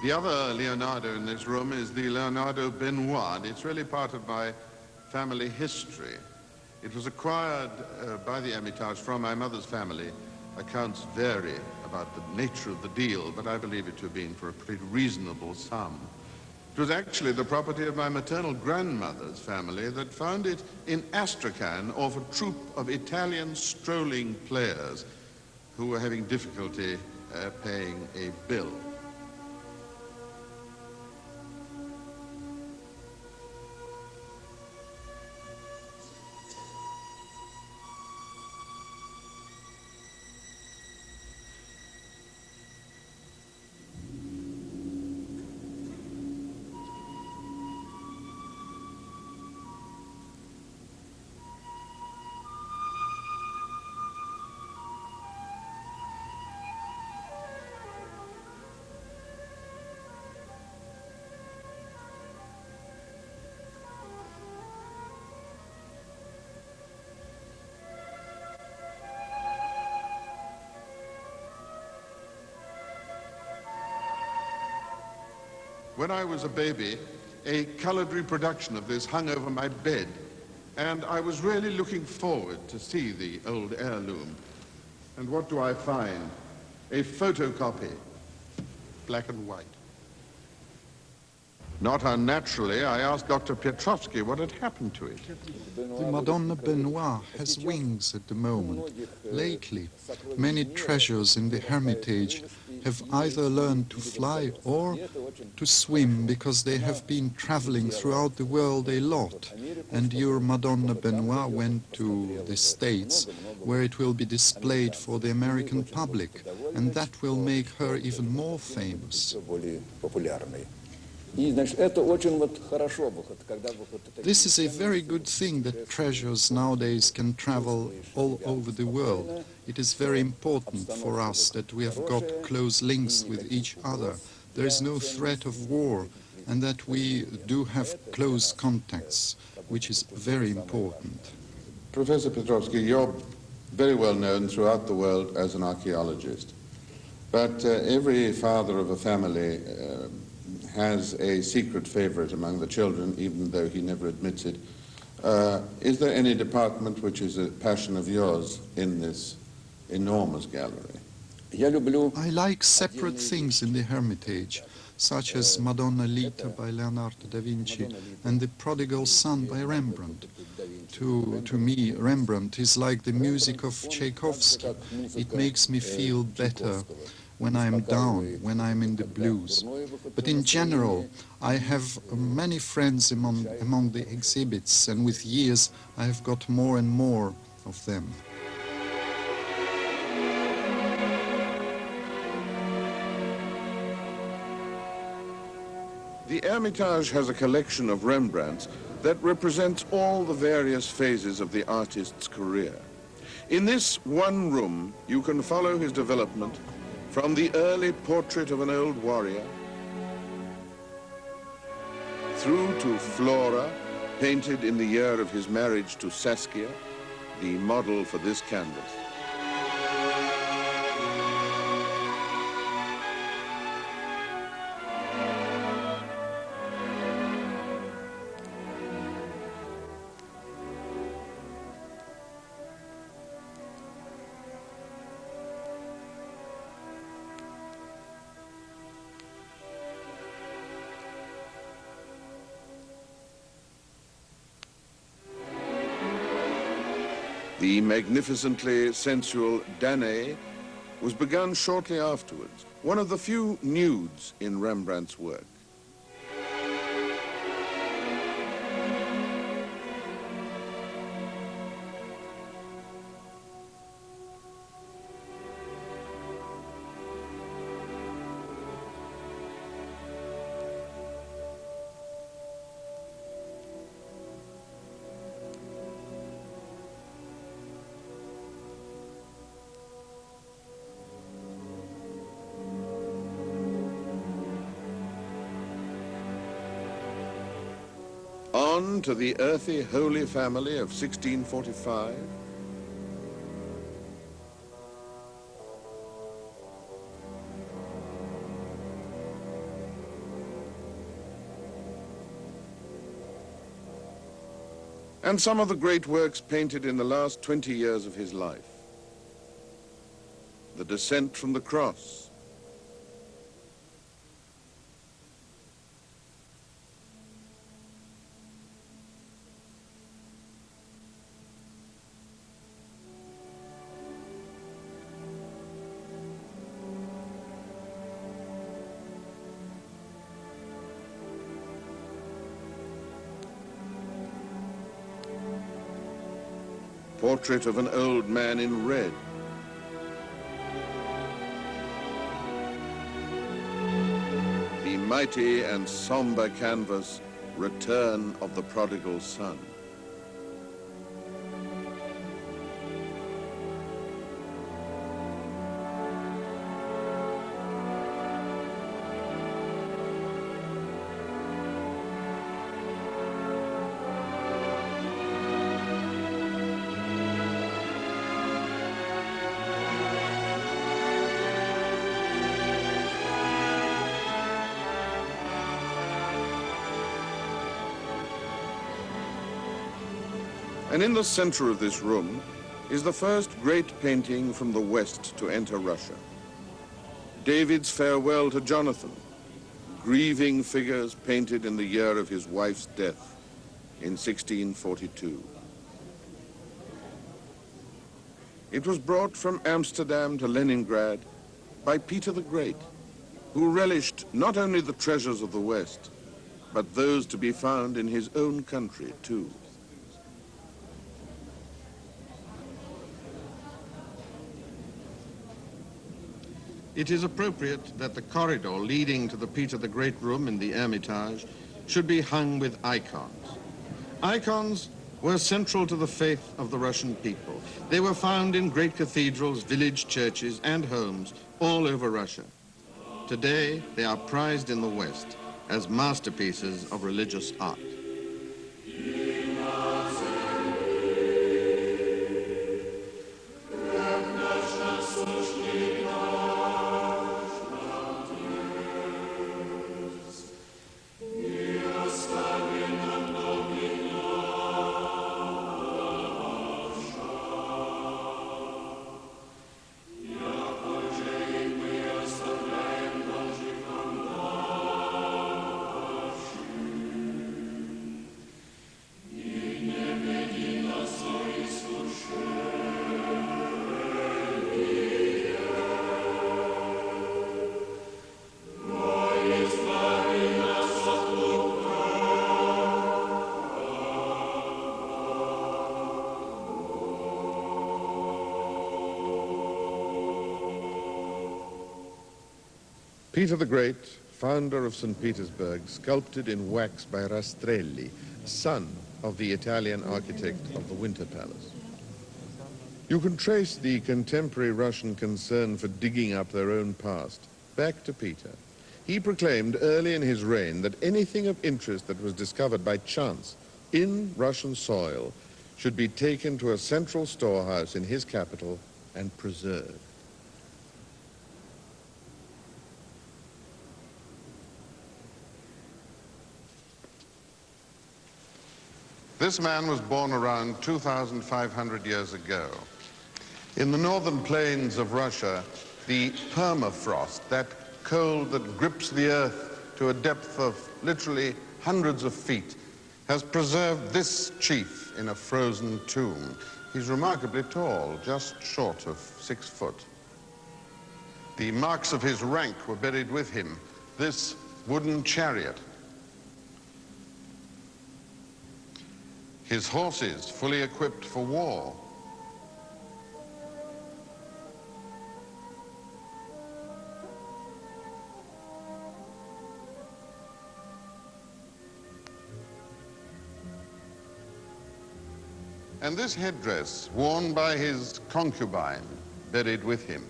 The other Leonardo in this room is the Leonardo Benoit. It's really part of my family history. It was acquired by the Hermitage from my mother's family. Accounts vary about the nature of the deal, but I believe it to have been for a pretty reasonable sum. It was actually the property of my maternal grandmother's family that found it in Astrakhan off a troupe of Italian strolling players who were having difficulty paying a bill. When I was a baby, a colored reproduction of this hung over my bed, and I was really looking forward to see the old heirloom. And what do I find? A photocopy, black and white. Not unnaturally, I asked Dr. Pietrovsky what had happened to it. The Madonna Benoit has wings at the moment. Lately, many treasures in the Hermitage have either learned to fly or to swim because they have been traveling throughout the world a lot. And your Madonna Benoit went to the States, where it will be displayed for the American public, and that will make her even more famous. This is a very good thing that treasures nowadays can travel all over the world. It is very important for us that we have got close links with each other. There is no threat of war, and that we do have close contacts, which is very important. Professor Petrovsky, you're very well known throughout the world as an archaeologist, but every father of a family has a secret favorite among the children, even though he never admits it. Is there any department which is a passion of yours in this enormous gallery? I like separate things in the Hermitage, such as Madonna Lita by Leonardo da Vinci and The Prodigal Son by Rembrandt. To me, Rembrandt is like the music of Tchaikovsky. It makes me feel better when I'm down, when I'm in the blues. But in general, I have many friends among the exhibits, and with years I have got more and more of them. The Hermitage has a collection of Rembrandts that represents all the various phases of the artist's career. In this one room, you can follow his development from the early portrait of an old warrior through to Flora, painted in the year of his marriage to Saskia, the model for this canvas. The magnificently sensual Danae was begun shortly afterwards, one of the few nudes in Rembrandt's work. On to the earthy Holy Family of 1645. And some of the great works painted in the last 20 years of his life. The Descent from the Cross, portrait of an old man in red, the mighty and somber canvas, Return of the Prodigal Son. And in the center of this room is the first great painting from the West to enter Russia. David's farewell to Jonathan, grieving figures painted in the year of his wife's death in 1642. It was brought from Amsterdam to Leningrad by Peter the Great, who relished not only the treasures of the West, but those to be found in his own country too. It is appropriate that the corridor leading to the Peter the Great room in the Hermitage should be hung with icons. Icons were central to the faith of the Russian people. They were found in great cathedrals, village churches, and homes all over Russia. Today, they are prized in the West as masterpieces of religious art. Peter the Great, founder of St. Petersburg, sculpted in wax by Rastrelli, son of the Italian architect of the Winter Palace. You can trace the contemporary Russian concern for digging up their own past back to Peter. He proclaimed early in his reign that anything of interest that was discovered by chance in Russian soil should be taken to a central storehouse in his capital and preserved. This man was born around 2,500 years ago. In the northern plains of Russia, the permafrost, that cold that grips the earth to a depth of literally hundreds of feet, has preserved this chief in a frozen tomb. He's remarkably tall, just short of 6 foot. The marks of his rank were buried with him. This wooden chariot, his horses fully equipped for war. And this headdress worn by his concubine, buried with him.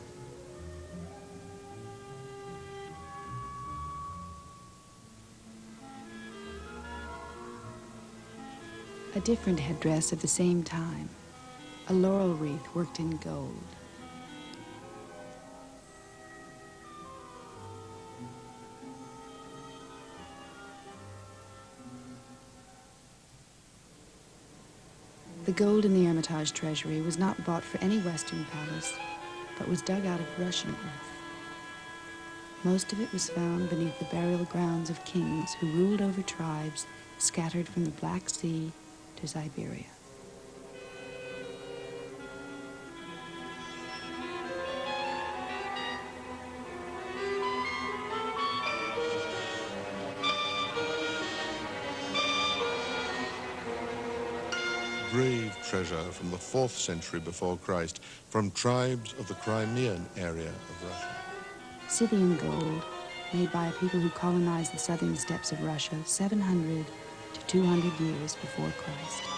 A different headdress of the same time, a laurel wreath worked in gold. The gold in the Hermitage treasury was not bought for any Western palace, but was dug out of Russian earth. Most of it was found beneath the burial grounds of kings who ruled over tribes scattered from the Black Sea to Siberia. Grave treasure from the 4th century before Christ, from tribes of the Crimean area of Russia. Scythian gold, made by a people who colonized the southern steppes of Russia 700 to 200 years before Christ.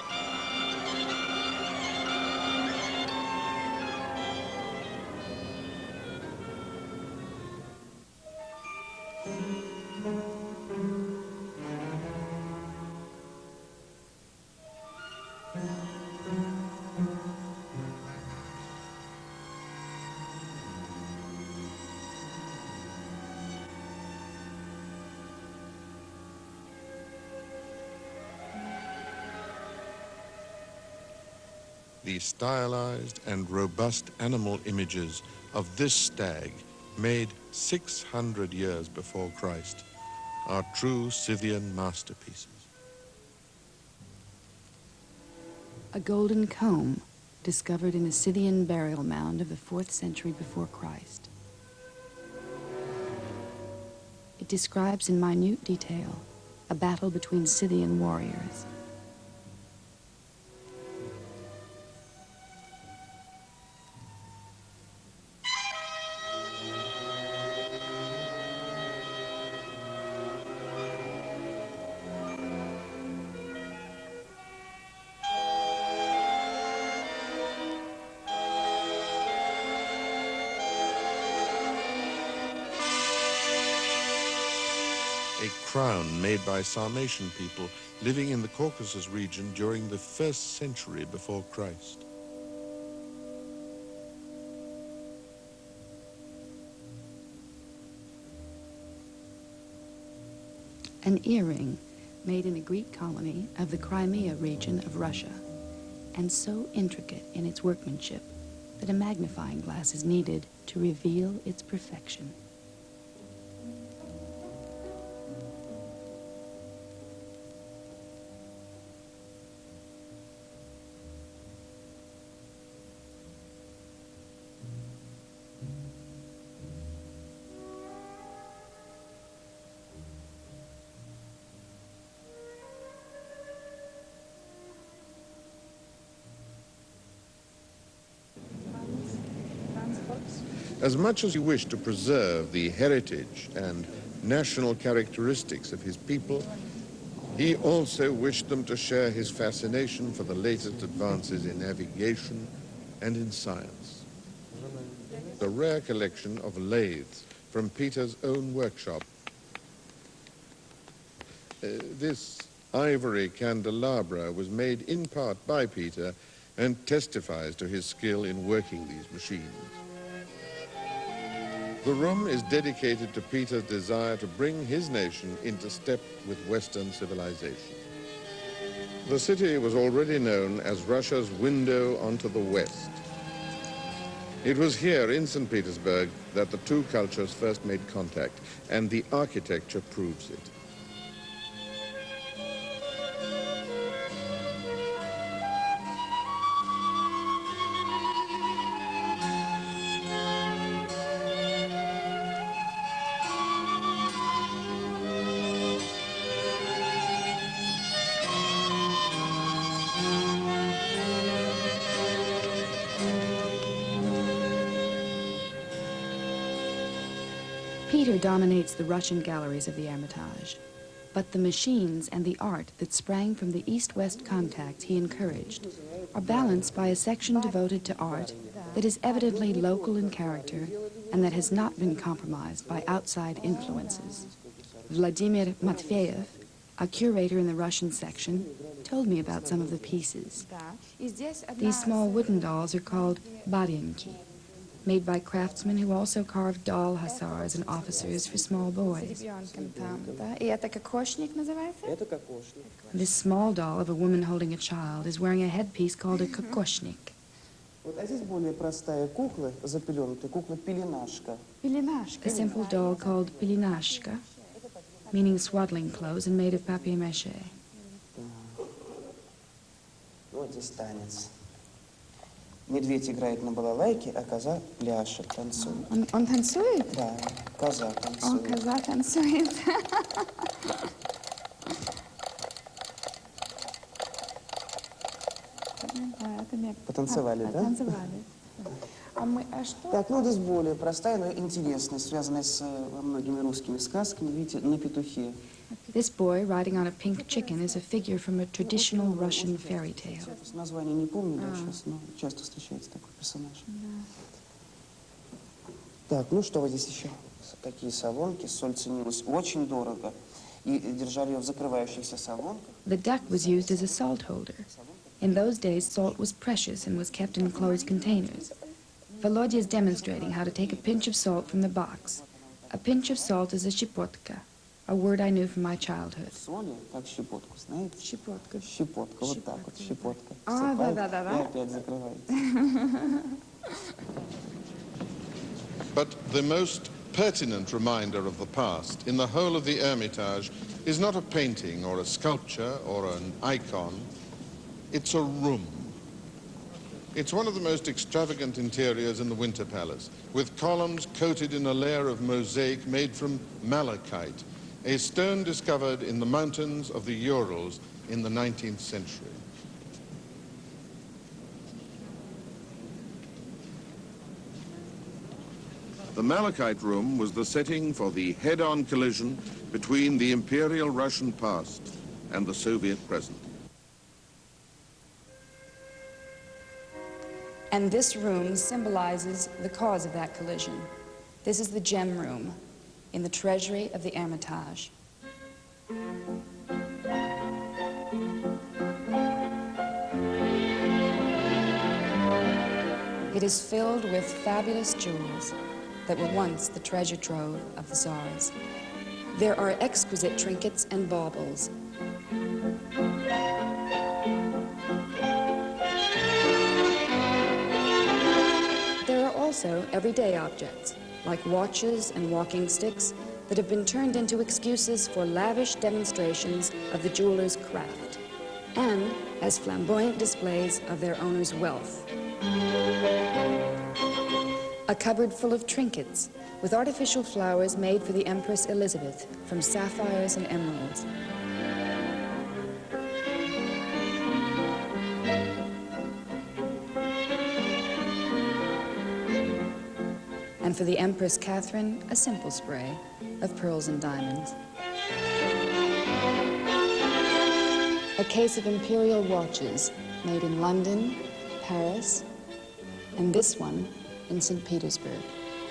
The stylized and robust animal images of this stag, made 600 years before Christ, are true Scythian masterpieces. A golden comb discovered in a Scythian burial mound of the 4th century before Christ. It describes in minute detail a battle between Scythian warriors. a crown made by Sarmatian people living in the Caucasus region during the 1st century before Christ. An earring made in a Greek colony of the Crimea region of Russia, and so intricate in its workmanship that a magnifying glass is needed to reveal its perfection. As much as he wished to preserve the heritage and national characteristics of his people, he also wished them to share his fascination for the latest advances in navigation and in science. A rare collection of lathes from Peter's own workshop. This ivory candelabra was made in part by Peter and testifies to his skill in working these machines. The room is dedicated to Peter's desire to bring his nation into step with Western civilization. The city was already known as Russia's window onto the West. It was here in St. Petersburg that the two cultures first made contact, and the architecture proves it. Peter dominates the Russian galleries of the Hermitage, but the machines and the art that sprang from the East-West contacts he encouraged are balanced by a section devoted to art that is evidently local in character and that has not been compromised by outside influences. Vladimir Matveyev, a curator in the Russian section, told me about some of the pieces. These small wooden dolls are called baryanki, made by craftsmen who also carved doll hussars and officers for small boys. This small doll of a woman holding a child is wearing a headpiece called a kokoshnik. A simple doll called pelinashka, meaning swaddling clothes and made of papier-mâché. Медведь играет на балалайке, а коза пляшет, танцует. Он танцует? Да, коза танцует. О, коза танцует. Потанцевали, да? Потанцевали. Так, ну, здесь более простая, но интересная, связанная с многими русскими сказками. Видите, на петухе. This boy riding on a pink chicken is a figure from a traditional Russian fairy tale. Название не помню, да, сейчас, но часто встречается такой персонаж. Так, ну что вот здесь еще? Такие салонки. Соль ценилась очень дорого. И держали ее в закрывающихся салонках. The duck was used as a salt holder. In those days, salt was precious and was kept in closed containers. Volodya is demonstrating how to take a pinch of salt from the box. A pinch of salt is a щепотка, a word I knew from my childhood. Соли, как щепотку, знаете? Щепотка. Щепотка, вот так вот, щепотка. А, да. И опять закрывается. But the most pertinent reminder of the past in the whole of the Hermitage is not a painting or a sculpture or an icon. It's a room. It's one of the most extravagant interiors in the Winter Palace, with columns coated in a layer of mosaic made from malachite, a stone discovered in the mountains of the Urals in the 19th century. The Malachite Room was the setting for the head-on collision between the Imperial Russian past and the Soviet present. And this room symbolizes the cause of that collision. This is the gem room in the treasury of the Hermitage. It is filled with fabulous jewels that were once the treasure trove of the Tsars. There are exquisite trinkets and baubles. There are also everyday objects, like watches and walking sticks, that have been turned into excuses for lavish demonstrations of the jeweler's craft, and as flamboyant displays of their owner's wealth. A cupboard full of trinkets, with artificial flowers made for the Empress Elizabeth from sapphires and emeralds. And for the Empress Catherine, a simple spray of pearls and diamonds. A case of imperial watches made in London, Paris, and this one in St. Petersburg.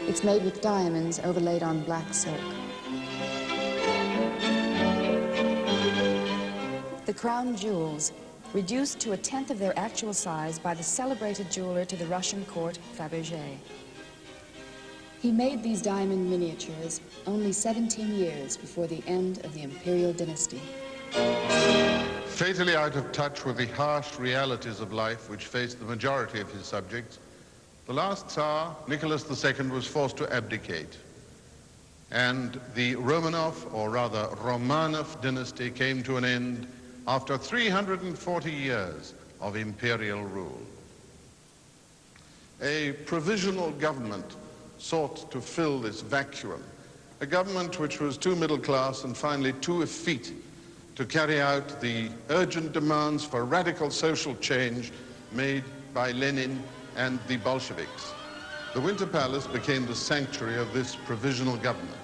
It's made with diamonds overlaid on black silk. The crown jewels, reduced to 1/10 of their actual size by the celebrated jeweler to the Russian court, Fabergé. He made these diamond miniatures only 17 years before the end of the imperial dynasty. Fatally out of touch with the harsh realities of life which faced the majority of his subjects, the last Tsar, Nicholas II, was forced to abdicate. And the Romanov, or rather Romanov dynasty, came to an end after 340 years of imperial rule. A provisional government sought to fill this vacuum, a government which was too middle class and finally too effete to carry out the urgent demands for radical social change made by Lenin and the Bolsheviks. The Winter Palace became the sanctuary of this provisional government,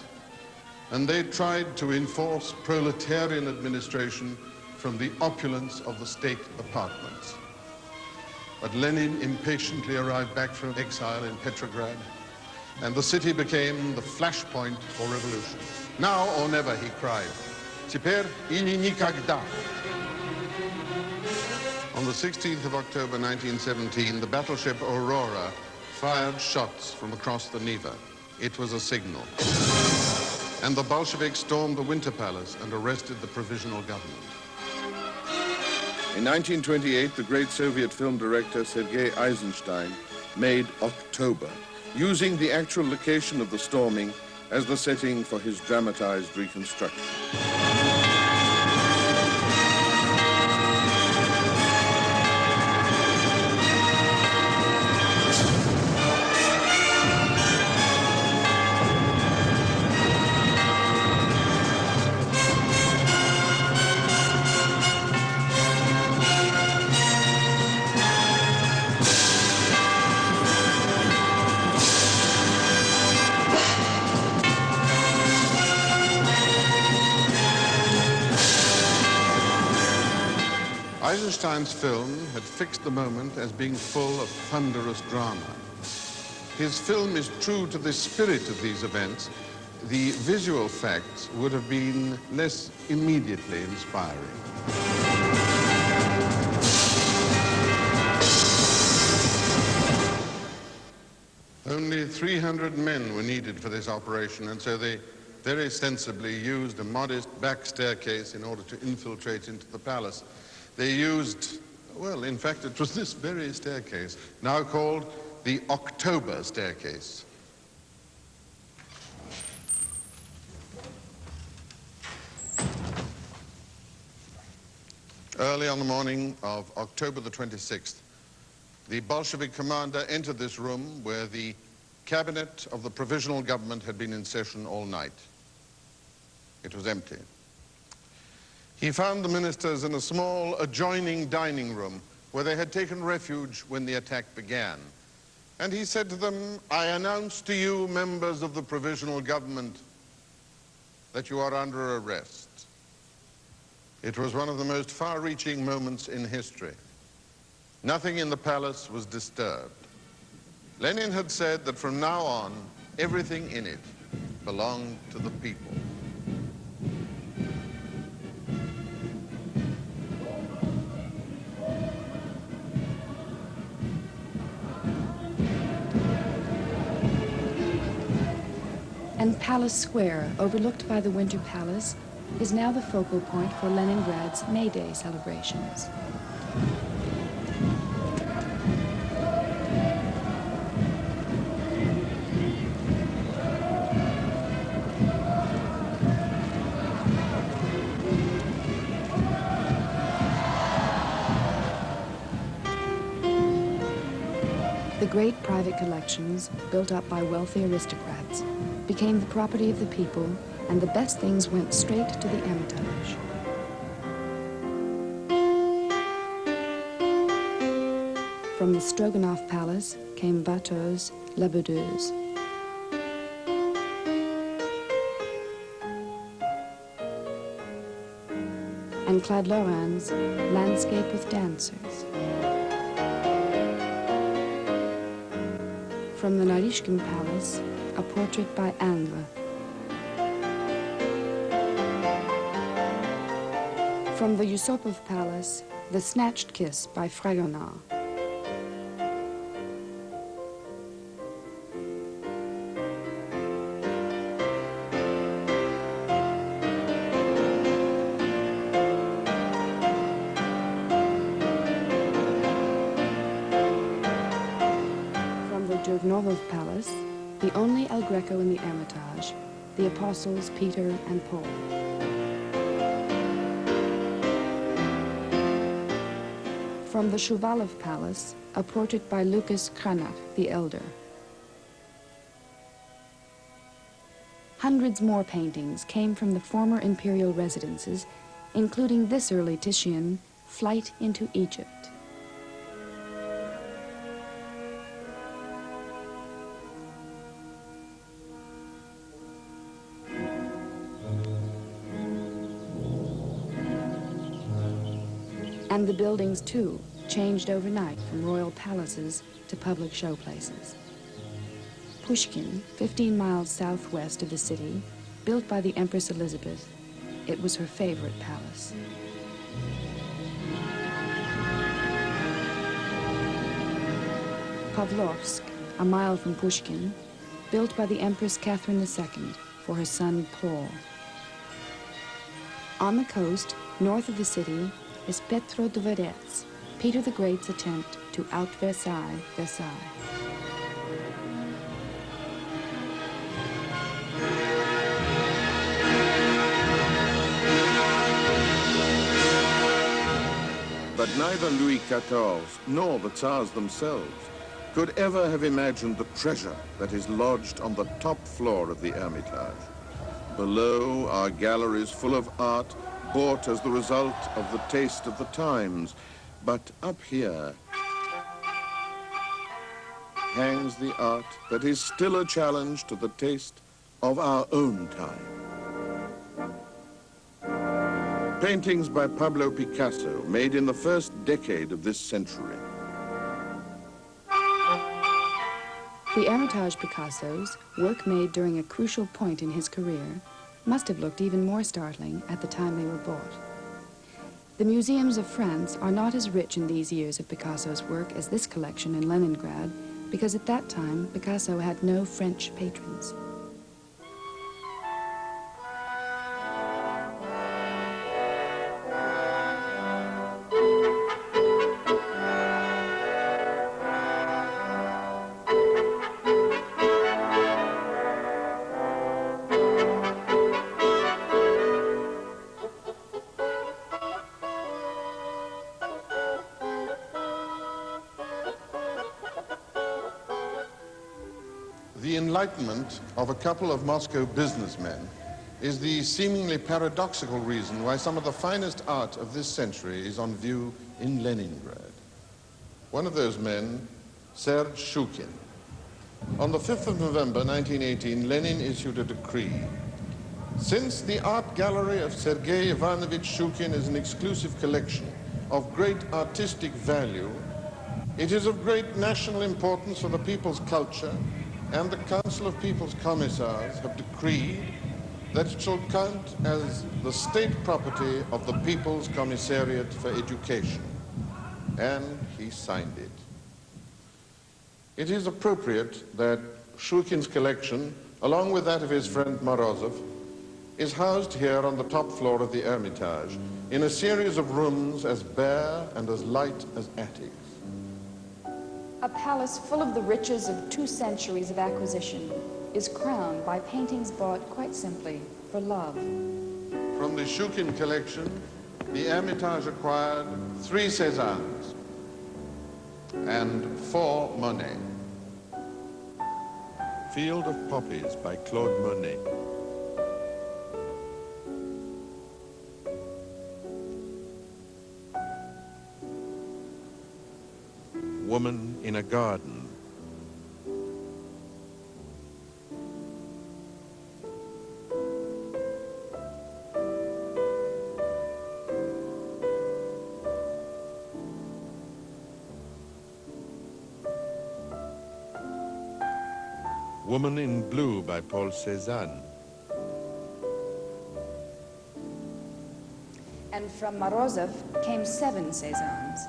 and they tried to enforce proletarian administration from the opulence of the state apartments. But Lenin impatiently arrived back from exile in Petrograd, and the city became the flashpoint for revolution. Now or never, he cried. Теперь или никогда. On the 16th of October 1917, the battleship Aurora fired shots from across the Neva. It was a signal. And the Bolsheviks stormed the Winter Palace and arrested the provisional government. In 1928, the great Soviet film director Sergei Eisenstein made October, using the actual location of the storming as the setting for his dramatized reconstruction. Eisenstein's film had fixed the moment as being full of thunderous drama. His film is true to the spirit of these events. The visual facts would have been less immediately inspiring. Only 300 men were needed for this operation, and so they very sensibly used a modest back staircase in order to infiltrate into the palace. They used, well, in fact, it was this very staircase, now called the October staircase. Early on the morning of October the 26th, the Bolshevik commander entered this room where the cabinet of the provisional government had been in session all night. It was empty. He found the ministers in a small adjoining dining room where they had taken refuge when the attack began. And he said to them, "I announce to you, members of the provisional government, that you are under arrest." It was one of the most far-reaching moments in history. Nothing in the palace was disturbed. Lenin had said that from now on, everything in it belonged to the people. And Palace Square, overlooked by the Winter Palace, is now the focal point for Leningrad's May Day celebrations. The great private collections, built up by wealthy aristocrats, became the property of the people, and the best things went straight to the Hermitage. From the Stroganoff Palace came Watteau's La Boudeuse. And Claude Lorrain's Landscape with Dancers. From the Narishkin Palace, a portrait by Ingres. From the Yusupov Palace, The Snatched Kiss by Fragonard. Novov Palace, the only El Greco in the Hermitage, the apostles Peter and Paul. From the Shuvalov Palace, a portrait by Lucas Cranach the Elder. Hundreds more paintings came from the former imperial residences, including this early Titian, Flight into Egypt. And the buildings, too, changed overnight from royal palaces to public showplaces. Pushkin, 15 miles southwest of the city, built by the Empress Elizabeth, it was her favorite palace. Pavlovsk, a mile from Pushkin, built by the Empress Catherine II for her son Paul. On the coast, north of the city, is Petrodvorets, Peter the Great's attempt to out-Versailles Versailles. But neither Louis XIV nor the Tsars themselves could ever have imagined the treasure that is lodged on the top floor of the Hermitage. Below are galleries full of art bought as the result of the taste of the times. But up here hangs the art that is still a challenge to the taste of our own time. Paintings by Pablo Picasso, made in the first decade of this century. The Hermitage Picassos, work made during a crucial point in his career, must have looked even more startling at the time they were bought. The museums of France are not as rich in these years of Picasso's work as this collection in Leningrad, because at that time, Picasso had no French patrons. The enlightenment of a couple of Moscow businessmen is the seemingly paradoxical reason why some of the finest art of this century is on view in Leningrad. One of those men, Serge Shukin. On the 5th of November 1918, Lenin issued a decree. Since the art gallery of Sergei Ivanovich Shukin is an exclusive collection of great artistic value, it is of great national importance for the people's culture, and the Council of People's Commissars have decreed that it shall count as the state property of the People's Commissariat for Education. And he signed it. It is appropriate that Shukin's collection along with that of his friend Morozov, is housed here on the top floor of the Hermitage in a series of rooms as bare and as light as attics. A palace full of the riches of 2 centuries of acquisition is crowned by paintings bought quite simply for love. From the Shukin collection, the Hermitage acquired 3 Cézannes and 4 Monet. Field of Poppies by Claude Monet. Woman in a Garden. Woman in Blue by Paul Cézanne. And from Morozov came 7 Cézannes.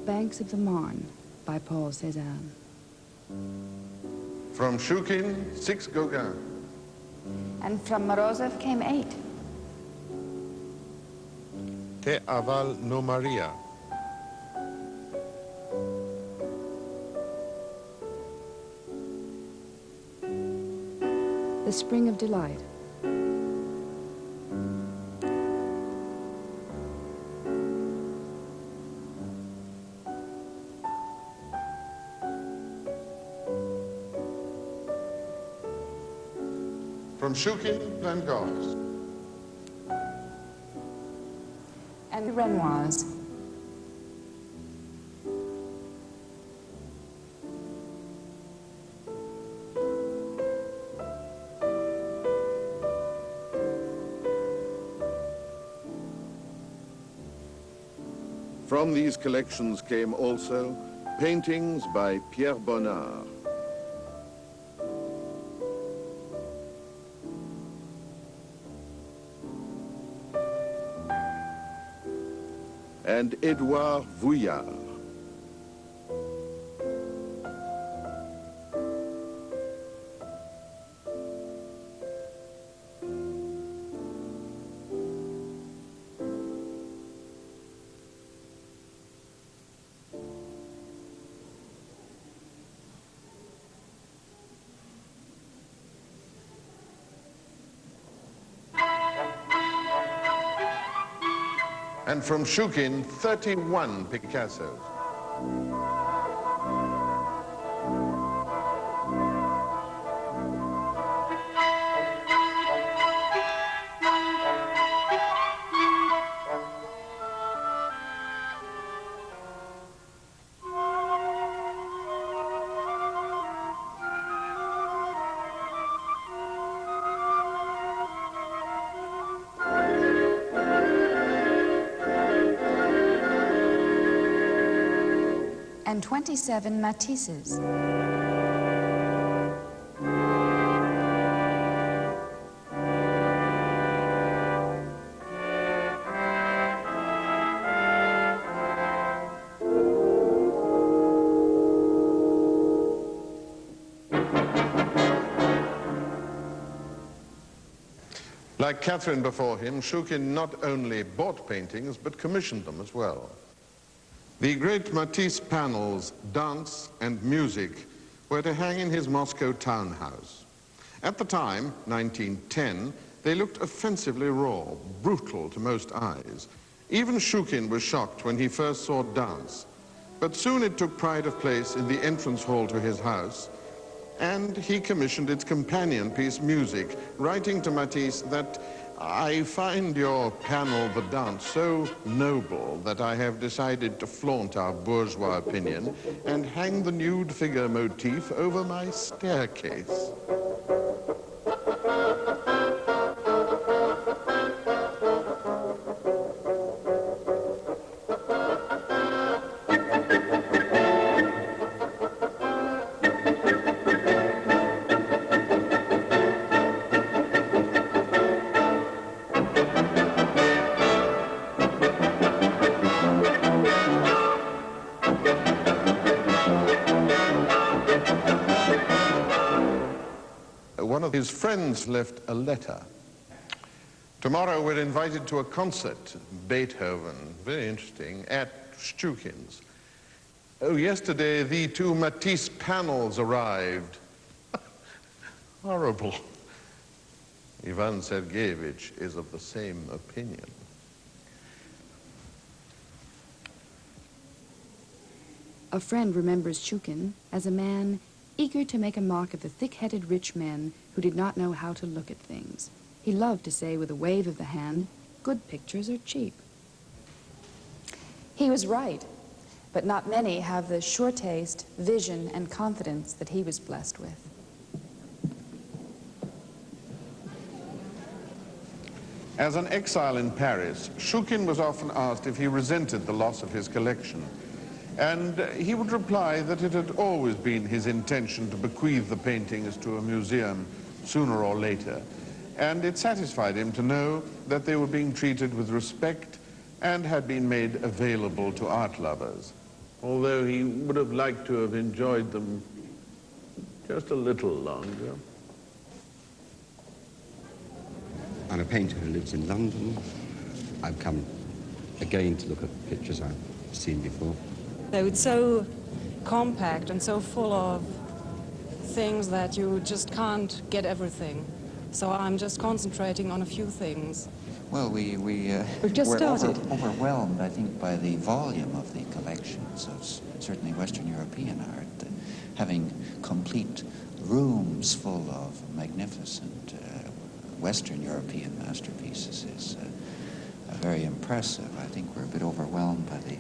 Banks of the Marne by Paul Cézanne. From Shukin, 6 Gauguin. And from Morozov came 8. Te Aval no Maria. The Spring of Delight. From Shukin, Van Gogh's. And Renoir's. From these collections came also paintings by Pierre Bonnard. And Édouard Vuillard. And from Shukin, 31 Picassos. And 27 Matisses. Like Catherine before him, Shukin not only bought paintings, but commissioned them as well. The great Matisse panels, Dance and Music, were to hang in his Moscow townhouse. At the time, 1910, they looked offensively raw, brutal to most eyes. Even Shukin was shocked when he first saw Dance, but soon it took pride of place in the entrance hall to his house, and he commissioned its companion piece, Music, writing to Matisse that, "I find your panel, The Dance, so noble that I have decided to flaunt our bourgeois opinion and hang the nude figure motif over my staircase." his friends left a letter. Tomorrow we're invited to a concert, Beethoven, very interesting, at Shchukin's. Oh, yesterday the 2 Matisse panels arrived. Horrible. Ivan Sergeyevich is of the same opinion. A friend remembers Shchukin as a man eager to make a mock of the thick-headed rich men who did not know how to look at things. He loved to say with a wave of the hand, "Good pictures are cheap." He was right, but not many have the sure taste, vision, and confidence that he was blessed with. As an exile in Paris, Shchukin was often asked if he resented the loss of his collection. And he would reply that it had always been his intention to bequeath the paintings to a museum sooner or later. And it satisfied him to know that they were being treated with respect and had been made available to art lovers, although he would have liked to have enjoyed them just a little longer. I'm a painter who lives in London. I've come again to look at pictures I've seen before. So it's so compact and so full of things that you just can't get everything. So I'm just concentrating on a few things. Well, we've just started. Overwhelmed, I think, by the volume of the collections of certainly Western European art. Having complete rooms full of magnificent Western European masterpieces is very impressive. I think we're a bit overwhelmed by the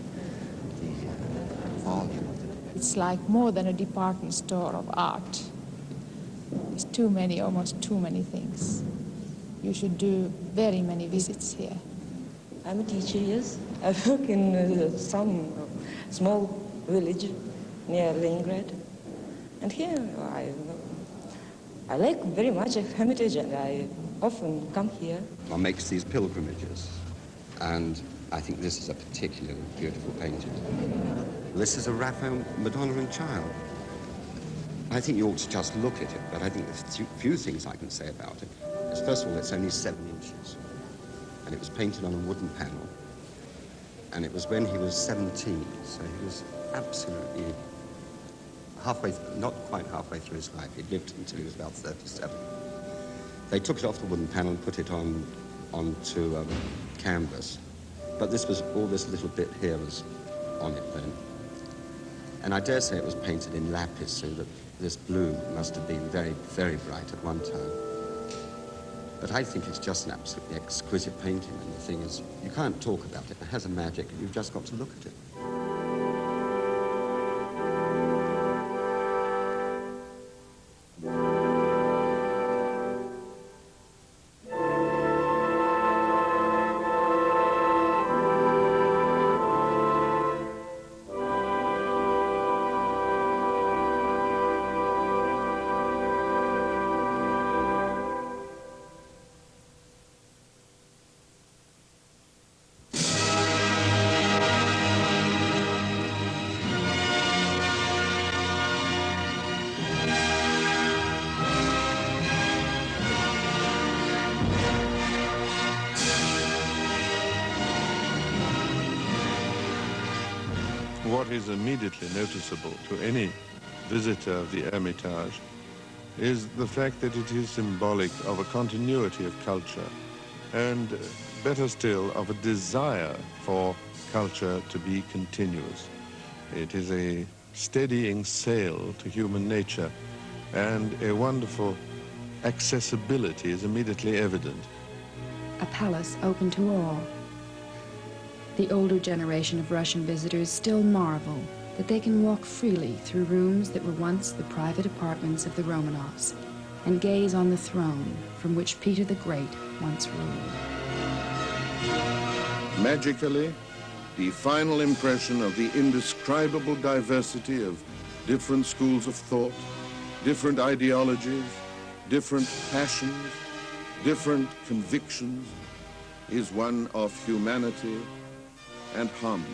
volume of it. It's like more than a department store of art. It's too many, almost too many things. You should do very many visits here. I'm a teacher, yes. I work in some small village near Leningrad. And here I like very much Hermitage, and I often come here. One makes these pilgrimages, and I think this is a particularly beautiful painting. This is a Raphael Madonna and Child. I think you ought to just look at it, but I think there's a few things I can say about it. First of all, it's only 7 inches, and it was painted on a wooden panel, and it was when he was 17, so he was absolutely halfway, not quite halfway through his life. He lived until he was about 37. They took it off the wooden panel and put it onto canvas, but this was, all this little bit here was on it then. And I dare say it was painted in lapis, so that this blue must have been very, very bright at one time. But I think it's just an absolutely exquisite painting, and the thing is, you can't talk about it. It has a magic, and you've just got to look at it. What is immediately noticeable to any visitor of the Hermitage is the fact that it is symbolic of a continuity of culture and, better still, of a desire for culture to be continuous. It is a steadying sail to human nature, and a wonderful accessibility is immediately evident. A palace open to all. The older generation of Russian visitors still marvel that they can walk freely through rooms that were once the private apartments of the Romanovs and gaze on the throne from which Peter the Great once ruled. Magically, the final impression of the indescribable diversity of different schools of thought, different ideologies, different passions, different convictions, is one of humanity and harmony.